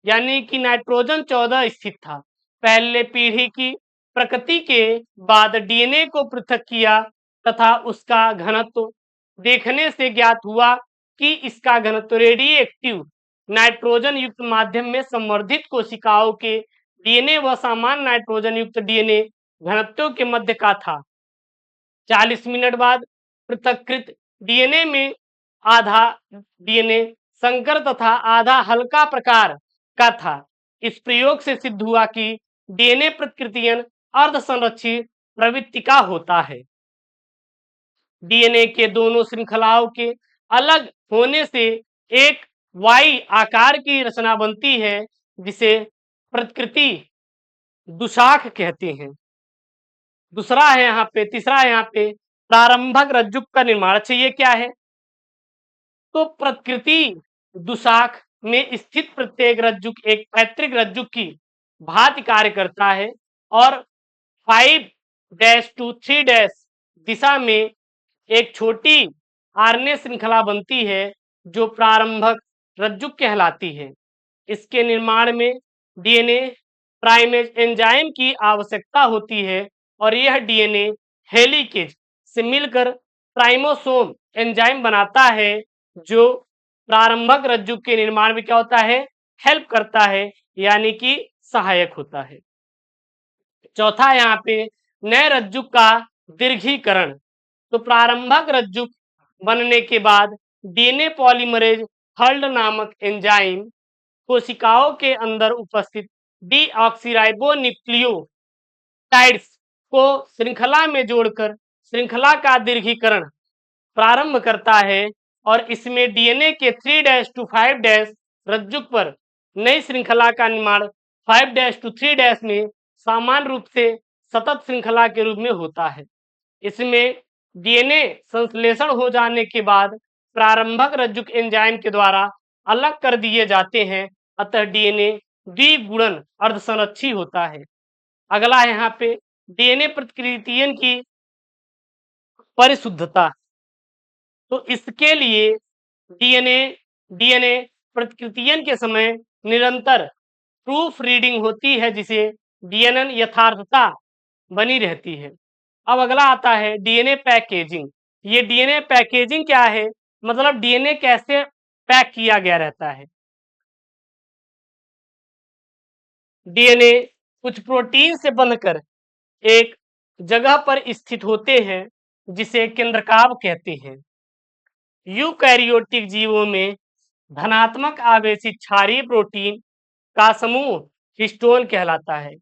यानी कि नाइट्रोजन 14 स्थित था। पहले पीढ़ी की प्रकृति के बाद डीएनए को पृथक किया तथा उसका घनत्व देखने से ज्ञात हुआ कि इसका घनत्व रेडिएक्टिव नाइट्रोजन युक्त माध्यम में संवर्धित कोशिकाओं के डीएनए व सामान्य नाइट्रोजन युक्त डीएनए घनत्वों के मध्य का था। 40 मिनट बाद पृथक्कृत डीएनए में आधा डीएनए संकर तथा आधा हल्का प्रकार का था। इस प्रयोग से सिद्ध हुआ कि डीएनए प्रतिकृतियन अर्धसंरक्षित प्रवृत्ति का होता है। डीएनए के दोनों श्रृंखलाओं के अलग होने से एक वाई आकार की रचना बनती है, जिसे प्रतिकृति दुशाख कहते हैं। तीसरा है यहाँ पे प्रारंभक रज्जुक का निर्माण। अच्छा, ये क्या है? तो प्रतिकृति दुशाख में स्थित प्रत्येक रज्जुक एक पैतृक रज्जुक की भांति कार्य करता है और 5 to 3 दिशा में एक छोटी आरएनए श्रृंखला बनती है जो प्रारंभक रज्जुक कहलाती है। इसके निर्माण में डीएनए प्राइमेज एंजाइम की आवश्यकता होती है और यह डीएनए हेलिकेज से मिलकर प्राइमोसोम एंजाइम बनाता है जो प्रारंभक रज्जुक के निर्माण में क्या होता है? हेल्प करता है, यानी कि सहायक होता है। चौथा यहाँ पे नए रज्जुक का दीर्घीकरण। तो प्रारंभक रज्जुक बनने के बाद डीएनए पॉलीमरेज हल्ड नामक एंजाइम कोशिकाओं के अंदर उपस्थित डीऑक्सीराइबोन्यूक्लियोटाइड्स को श्रृंखला में जोड़कर श्रृंखला का दीर्घीकरण प्रारंभ करता है और इसमें डीएनए के 3 to 5 रज्जुक पर नई श्रृंखला का निर्माण 5 to 3 में सामान्य रूप से सतत श्रृंखला के रूप में होता है। इसमें डीएनए संश्लेषण हो जाने के बाद प्रारंभक रज्जुक एंजाइम के द्वारा अलग कर दिए जाते हैं, अतः डीएनए द्विगुणन अर्धसंरक्षी होता है। अगला यहाँ पे डीएनए प्रतिकृतियन की परिशुद्धता। तो इसके लिए डीएनए प्रतिकृतियन के समय निरंतर प्रूफ रीडिंग होती है, जिसे डीएनए यथार्थता बनी रहती है। अब अगला आता है डीएनए पैकेजिंग। ये डीएनए पैकेजिंग क्या है? मतलब डीएनए कैसे पैक किया गया रहता है। डीएनए कुछ प्रोटीन से बनकर एक जगह पर स्थित होते हैं जिसे केंद्रकाव कहते हैं। यूकैरियोटिक जीवों में धनात्मक आवेशित क्षारीय प्रोटीन का समूह हिस्टोन कहलाता है।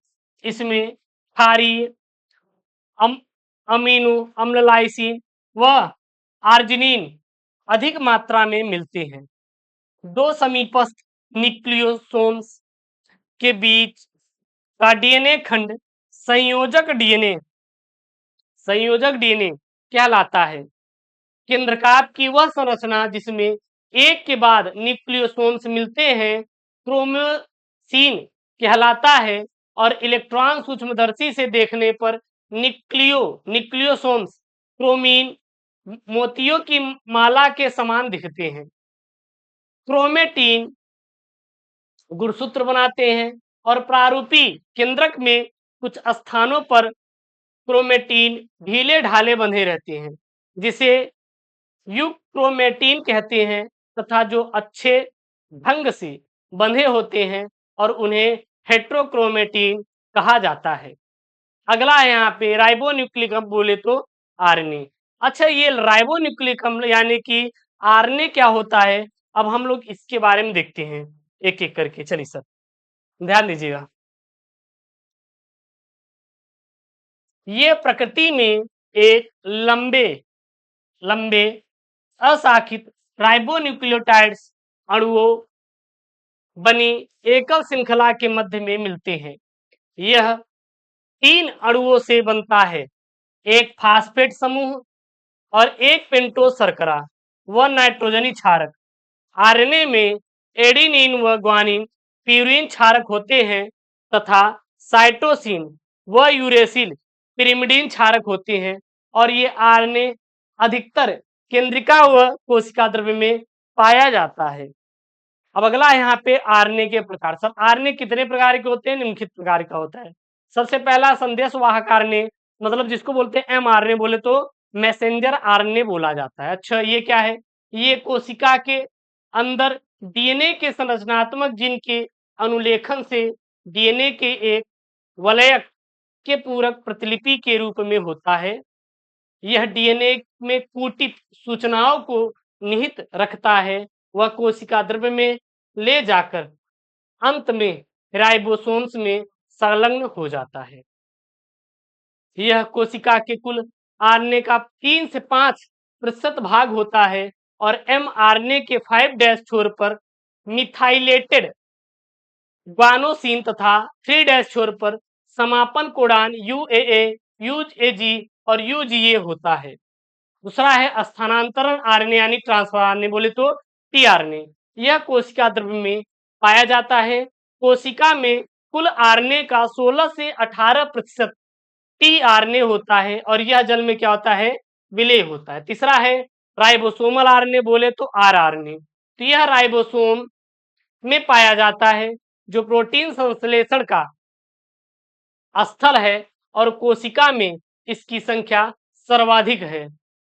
इसमें क्षारीय अमीनो अम्ल लाइसिन व आर्जिनिन अधिक मात्रा में मिलते हैं। दो समीपस्थ न्यूक्लियोसोम्स के बीच का डीएनए खंड संयोजक डीएनए कहलाता है। केंद्रकाव की वह संरचना जिसमें एक के बाद न्यूक्लियोसोम्स मिलते हैं क्रोमोसिन कहलाता है और इलेक्ट्रॉन सूक्ष्मदर्शी से देखने पर न्यूक्लियोसोम्स क्रोमीन मोतियों की माला के समान दिखते हैं। क्रोमेटिन गुणसूत्र बनाते हैं और प्रारूपी केंद्रक में कुछ स्थानों पर क्रोमेटिन ढीले ढाले बंधे रहते हैं, जिसे यूक्रोमेटिन कहते हैं, तथा जो अच्छे ढंग से बंधे होते हैं और उन्हें हेट्रोक्रोमेटिन कहा जाता है। अगला है यहाँ पे राइबोन्यूक्लिक अम्ल बोले तो आरएनए। अच्छा, ये राइबोन्यूक्लिक अम्ल यानी कि आरएनए क्या होता है? अब हम लोग इसके बारे में देखते हैं एक एक करके। चलिए सर, ध्यान दीजिएगा। ये प्रकृति में एक लंबे अशाखित राइबोन्यूक्लियोटाइड्स अणुओं बनी एकल श्रृंखला के मध्य में मिलते हैं। यह 3 अणुओं से बनता है, एक फास्फेट समूह और एक पेंटोज शर्करा व नाइट्रोजनी क्षारक। आरएनए में एडेनिन व ग्वानिन प्यूरिन क्षारक होते हैं तथा साइटोसिन व यूरेसिल पिरिमिडीन क्षारक होते हैं और ये आरएनए अधिकतर केंद्रिका व कोशिका द्रव्य में पाया जाता है। अब अगला यहाँ पे आरएनए के प्रकार। सब आरएनए कितने प्रकार के होते हैं? निम्नलिखित प्रकार का होता है। सबसे पहला संदेश वाहक आरएनए, मतलब जिसको बोलते हैं एमआरएनए बोले तो मैसेंजर आरएनए बोला जाता है। अच्छा, ये क्या है? ये कोशिका के अंदर डीएनए के संरचनात्मक जीन के अनुलेखन से डीएनए के एक वलयक के पूरक प्रतिलिपि के रूप में होता है। यह डीएनए में कूटित सूचनाओं को निहित रखता है, वह कोशिका द्रव्य में ले जाकर अंत में राइबोसोम्स में संलग्न हो जाता है। यह कोशिका के कुल आरएनए का 3 से 5% भाग होता है और एमआरएनए के 5' छोर पर मिथाइलेटेड ग्वानोसिन तथा 3' छोर पर समापन कोडान यूएए, यूएजी और यूजीए होता है। दूसरा है स्थानांतरण आरएनए यानी ट्रांसफर आरएनए बोले तो टीआरएनए। यह कोशिका द्रव्य में पाया जाता है। कोशिका में कुल आरएनए का 16 से 18% टीआरएनए होता है और यह जल में क्या होता है, विलय होता है। तीसरा है राइबोसोमल आरएनए बोले तो आरआरएनए। तो यह राइबोसोम में पाया जाता है जो प्रोटीन संश्लेषण का स्थल है और कोशिका में इसकी संख्या सर्वाधिक है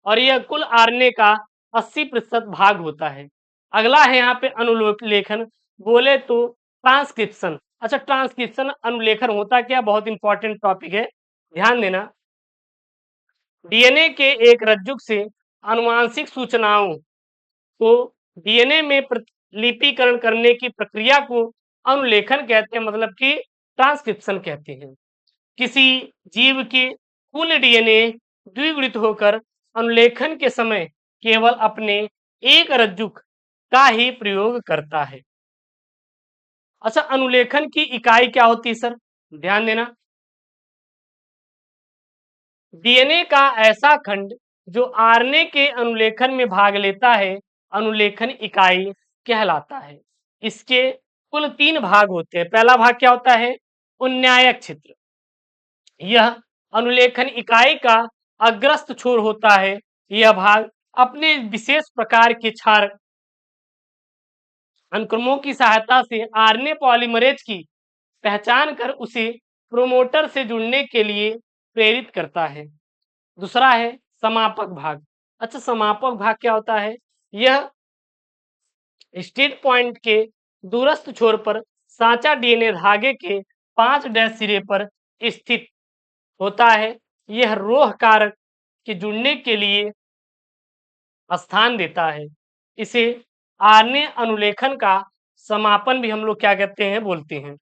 और यह कुल आरएनए का 80% भाग होता है। अगला है यहाँ पे अनुलेखन बोले तो ट्रांसक्रिप्शन। अच्छा, ट्रांसक्रिप्शन अनुलेखन होता क्या, बहुत इंपॉर्टेंट टॉपिक है, ध्यान देना। डीएनए के एक रज्जुक से आनुवांशिक सूचनाओं को डीएनए में प्रतिलिपिकरण करने की प्रक्रिया को अनुलेखन कहते हैं, मतलब कि ट्रांसक्रिप्शन कहते हैं। किसी जीव के कुल डीएनए द्विगुणित होकर अनुलेखन के समय केवल अपने एक रज्जुक का ही प्रयोग करता है। अच्छा, अनुलेखन की इकाई क्या होती है सर, ध्यान देना। डीएनए का ऐसा खंड जो आरएनए के अनुलेखन में भाग लेता है अनुलेखन इकाई कहलाता है। इसके कुल 3 भाग होते हैं। पहला भाग क्या होता है, उन्नायक क्षेत्र। यह अनुलेखन इकाई का अग्रस्त छोर होता है। यह भाग अपने विशेष प्रकार के क्षार अनुक्रमों की सहायता से आरएनए पॉलीमरेज की पहचान कर उसे प्रोमोटर से जुड़ने के लिए प्रेरित करता है। दूसरा है समापक भाग। अच्छा, समापक भाग क्या होता है, यह स्टेट पॉइंट के दूरस्थ छोर पर सांचा डीएनए धागे के 5' सिरे पर स्थित होता है। यह रोह कारक के जुड़ने के लिए स्थान देता है। इसे आरएनए अनुलेखन का समापन भी हम लोग क्या कहते हैं, बोलते हैं।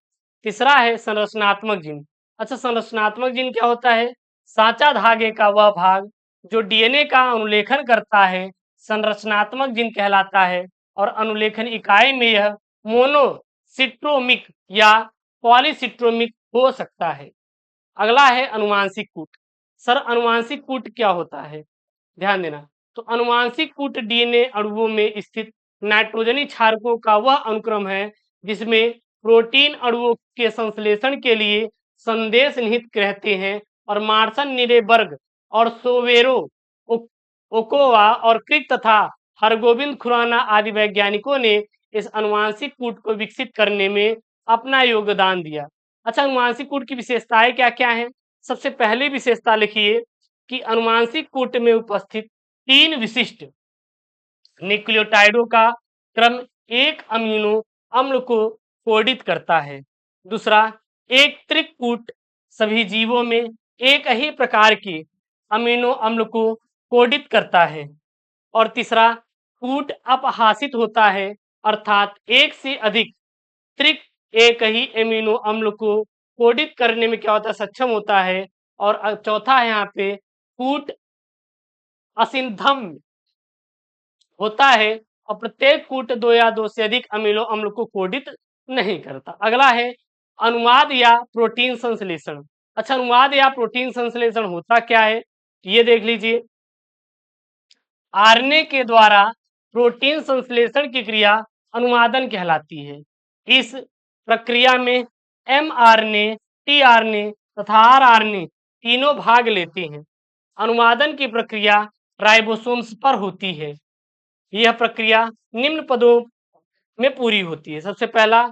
तीसरा है संरचनात्मक जीन। अच्छा, संरचनात्मक जीन क्या होता है, सांचा धागे का वह भाग जो डीएनए का अनुलेखन करता है संरचनात्मक जीन कहलाता है और अनुलेखन इकाई में यह मोनोसिट्रोमिक या पॉलीसिट्रोमिक हो सकता है। अगला है अनुवांशिक कूट। सर, अनुवांशिक कूट क्या होता है, ध्यान देना। तो अनुवांशिक कूट डीएनए अणुओं में स्थित नाइट्रोजनी क्षारकों का वह अनुक्रम है जिसमें प्रोटीन अणुओं के संश्लेषण के लिए संदेश निहित रहते हैं और मार्सन, नीरेबर्ग और सोवेरो ओकोवा और क्रिक तथा हरगोविंद खुराना आदि वैज्ञानिकों ने इस अनुवांशिक कूट को विकसित करने में अपना योगदान दिया। अच्छा, अनुवांशिक कूट की विशेषताएं क्या क्या हैं? सबसे पहली विशेषता लिखिए कि अनुवांशिक कूट में उपस्थित 3 विशिष्ट न्यूक्लियोटाइडों का क्रम एक अमीनो अम्ल को कोडित करता है। दूसरा, एक त्रिकूट सभी जीवों में एक ही प्रकार के अमीनो अम्ल को कोडित करता है। और तीसरा, कूट अपहासित होता है अर्थात एक से अधिक त्रिक एक ही एमिनो अम्ल को कोडित करने में क्या होता है, सक्षम होता है। और चौथा है यहाँ पे कूट असिंधम होता है और प्रत्येक कूट 2 या 2 से अधिक अमीनो अम्ल को कोडित नहीं करता। अगला है अनुवाद या प्रोटीन संश्लेषण। अच्छा, अनुवाद या प्रोटीन संश्लेषण होता क्या है, ये देख लीजिए। आरएनए के द्वारा प्रोटीन संश्लेषण की क्रिया अनुवादन कहलाती है। इस प्रक्रिया में एमआरएनए, टीआरएनए तथा आरआरएनए तीनों भाग लेते हैं। अनुवादन की प्रक्रिया राइबोसोम्स पर होती है। यह प्रक्रिया निम्न पदों में पूरी होती है। सबसे पहला,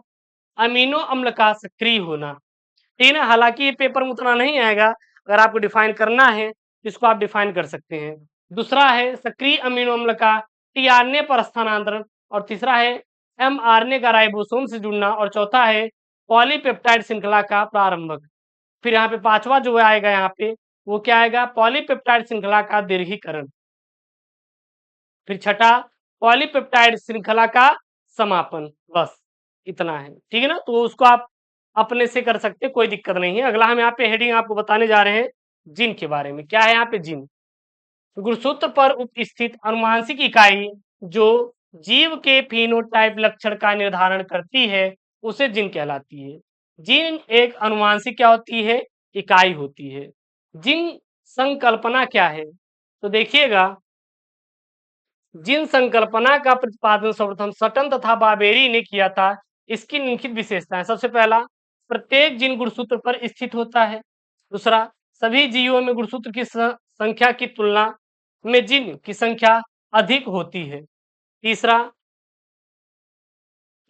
अमीनो अम्ल का सक्रिय होना। ठीक है, हालांकि ये पेपर में उतना नहीं आएगा, अगर आपको डिफाइन करना है इसको आप डिफाइन कर सकते हैं। दूसरा है सक्रिय अमीनो अम्ल का टीआरएनए पर स्थानांतरण और तीसरा है एमआरएनए का राइबोसोम से जुड़ना और चौथा है पॉलीपेप्टाइड श्रृंखला का प्रारंभक। फिर यहाँ पे पांचवा जो आएगा यहाँ पे वो क्या आएगा, पॉलीपेप्टाइड श्रृंखला का दीर्घीकरण। फिर छठा, पॉलीपेप्टाइड श्रृंखला का समापन। बस इतना है, ठीक है ना। तो उसको आप अपने से कर सकते हैं, कोई दिक्कत नहीं है। अगला हम यहाँ पे हेडिंग आपको बताने जा रहे हैं जीन के बारे में। क्या है यहाँ पे जीन? गुणसूत्र पर उपस्थित अनुवांशिक इकाई जो जीव के फिनोटाइप लक्षण का निर्धारण करती है उसे जीन कहलाती है। जीन एक अनुवांशिक क्या होती है? इकाई होती है। जीन संकल्पना क्या है? तो देखिएगा, जिन संकल्पना का प्रतिपादन सर्वप्रथम सटन तथा बाबेरी ने किया था, इसकी निम्नलिखित विशेषताएं। सबसे पहला, प्रत्येक जीन गुणसूत्र पर स्थित होता है। दूसरा, सभी जीवों में गुणसूत्र की संख्या की तुलना में जीन की संख्या अधिक होती है। तीसरा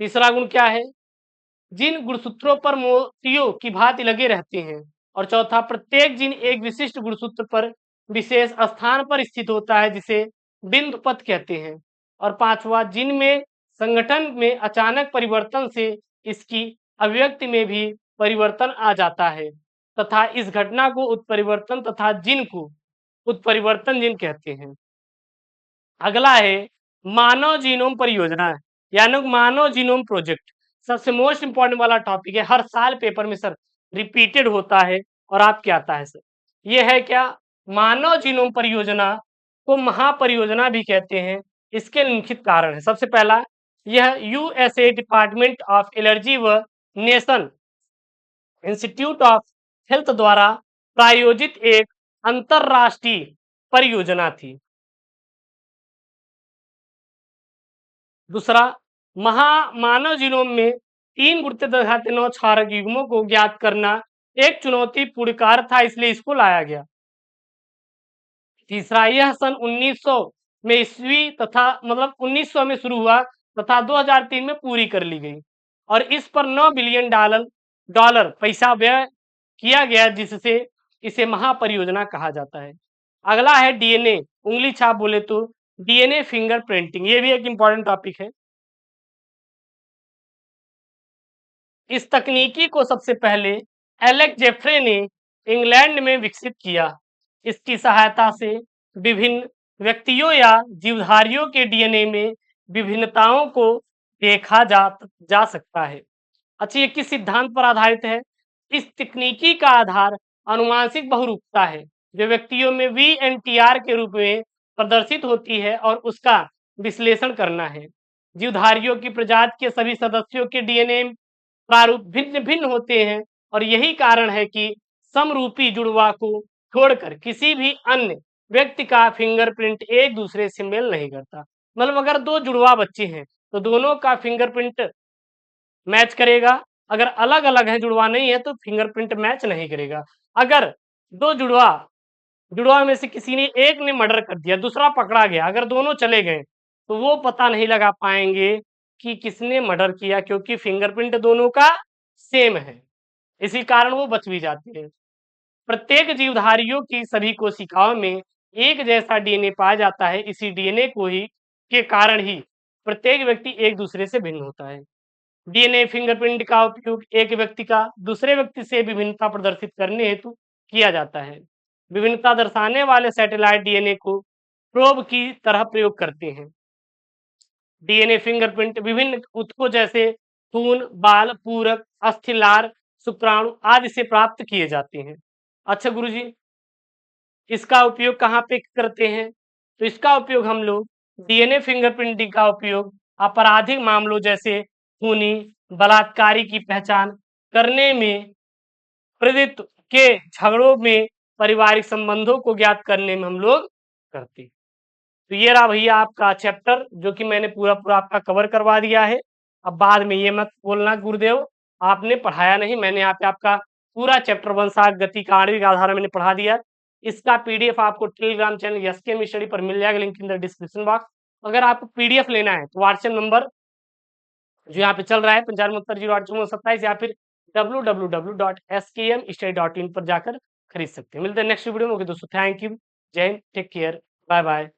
तीसरा गुण क्या है? जिन गुणसूत्रों पर मोतियों की भांति लगे रहते हैं। और चौथा, प्रत्येक जिन एक विशिष्ट गुणसूत्र पर विशेष स्थान पर स्थित होता है जिसे बिंदु पथ कहते हैं। और पांचवा, जिन में संगठन में अचानक परिवर्तन से इसकी अभिव्यक्ति में भी परिवर्तन आ जाता है तथा इस घटना को उत्परिवर्तन तथा जिन को उत्परिवर्तन जिन कहते हैं। अगला है मानव जीनोम परियोजना, यानी मानव जीनोम प्रोजेक्ट। सबसे मोस्ट इंपॉर्टेंट वाला टॉपिक है, हर साल पेपर में सर रिपीटेड होता है। और आपके आता है सर, ये है क्या? मानव जीनोम परियोजना को महापरियोजना भी कहते हैं। इसके निम्नलिखित कारण है। सबसे पहला, यह यूएसए डिपार्टमेंट ऑफ एलर्जी व नेशन इंस्टीट्यूट ऑफ हेल्थ द्वारा प्रायोजित एक अंतरराष्ट्रीय परियोजना थी। दूसरा, मानव जीनोम में 3 गुणित 10⁻9 क्षारक युग्मों को ज्ञात करना एक चुनौतीपूर्ण कार्य था, इसलिए इसको लाया गया। तीसरा, यह सन 1900 में ईस्वी तथा 1900 में शुरू हुआ तथा 2003 में पूरी कर ली गई और इस पर $9 बिलियन डॉलर पैसा व्यय किया गया, जिससे इसे महापरियोजना कहा जाता है। अगला है डीएनए उंगली छाप, बोले तो डीएनए फिंगर प्रिंटिंग, ये भी एक इंपॉर्टेंट टॉपिक है। इस तकनीकी को सबसे पहले एलेक्स जेफ्रे ने इंग्लैंड में विकसित किया। इसकी सहायता से विभिन्न व्यक्तियों या जीवधारियों के डीएनए में विभिन्नताओं को देखा जा सकता है। अच्छा, ये किस सिद्धांत पर आधारित है? इस तकनीकी का आधार अनुवांशिक बहुरूपता है, जो व्यक्तियों में वीएनटीआर के रूप में प्रदर्शित होती है, और उसका विश्लेषण करना है। जीवधारियों की प्रजाति के सभी सदस्यों के डीएनए प्रारूप भिन्न भिन्न होते हैं और यही कारण है कि समरूपी जुड़वा को छोड़कर किसी भी अन्य व्यक्ति का फिंगरप्रिंट एक दूसरे से मेल नहीं करता। मतलब अगर 2 जुड़वा बच्चे हैं तो दोनों का फिंगरप्रिंट मैच करेगा, अगर अलग अलग है, जुड़वा नहीं है, तो फिंगरप्रिंट मैच नहीं करेगा। अगर 2 जुड़वा में से किसी ने एक ने मर्डर कर दिया, दूसरा पकड़ा गया, अगर दोनों चले गए तो वो पता नहीं लगा पाएंगे कि किसने मर्डर किया, क्योंकि फिंगरप्रिंट दोनों का सेम है। इसी कारण वो बच भी जाते हैं। प्रत्येक जीवधारियों की सभी कोशिकाओं में एक जैसा डीएनए पाया जाता है। इसी डीएनए को ही के कारण ही प्रत्येक व्यक्ति एक दूसरे से भिन्न होता है। डीएनए फिंगरप्रिंट का उपयोग एक व्यक्ति का दूसरे व्यक्ति से विभिन्नता प्रदर्शित करने हेतु किया जाता है। विभिन्नता दर्शाने वाले सैटेलाइट डीएनए को प्रोब की तरह प्रयोग करते हैं। डीएनए फिंगरप्रिंट विभिन्न ऊतकों जैसे खून, बाल, पूरक, अस्थिलार, शुक्राणु आदि से प्राप्त किए जाते हैं। अच्छा गुरुजी, इसका उपयोग कहाँ पे करते हैं? तो इसका उपयोग हम लोग डीएनए फिंगरप्रिंटिंग का उपयोग आपराधिक मामलों जैसे खूनी, बलात्कारी की पहचान करने में, पीड़ित के झगड़ों में, पारिवारिक संबंधों को ज्ञात करने में हम लोग करते हैं। तो ये रहा भैया आपका चैप्टर, जो कि मैंने पूरा पूरा आपका कवर करवा दिया है। अब बाद में ये मत बोलना गुरुदेव आपने पढ़ाया नहीं, मैंने यहाँ पे आपका पूरा चैप्टर 1 साग गति का आणविक आधार मैंने पढ़ा दिया। इसका पीडीएफ आपको टेलीग्राम चैनल एसकेएम स्टडी पर मिल जाएगा, link in the description box. अगर आपको पीडीएफ लेना है तो व्हाट्सएप नंबर जो यहाँ पे चल रहा है 95 08 या फिर www.skmstudy.in पर जाकर खरीद सकते हैं। मिलते हैं नेक्स्ट वीडियो में। ओके दोस्तों, थैंक यू, जय हिंद, टेक केयर, बाय बाय।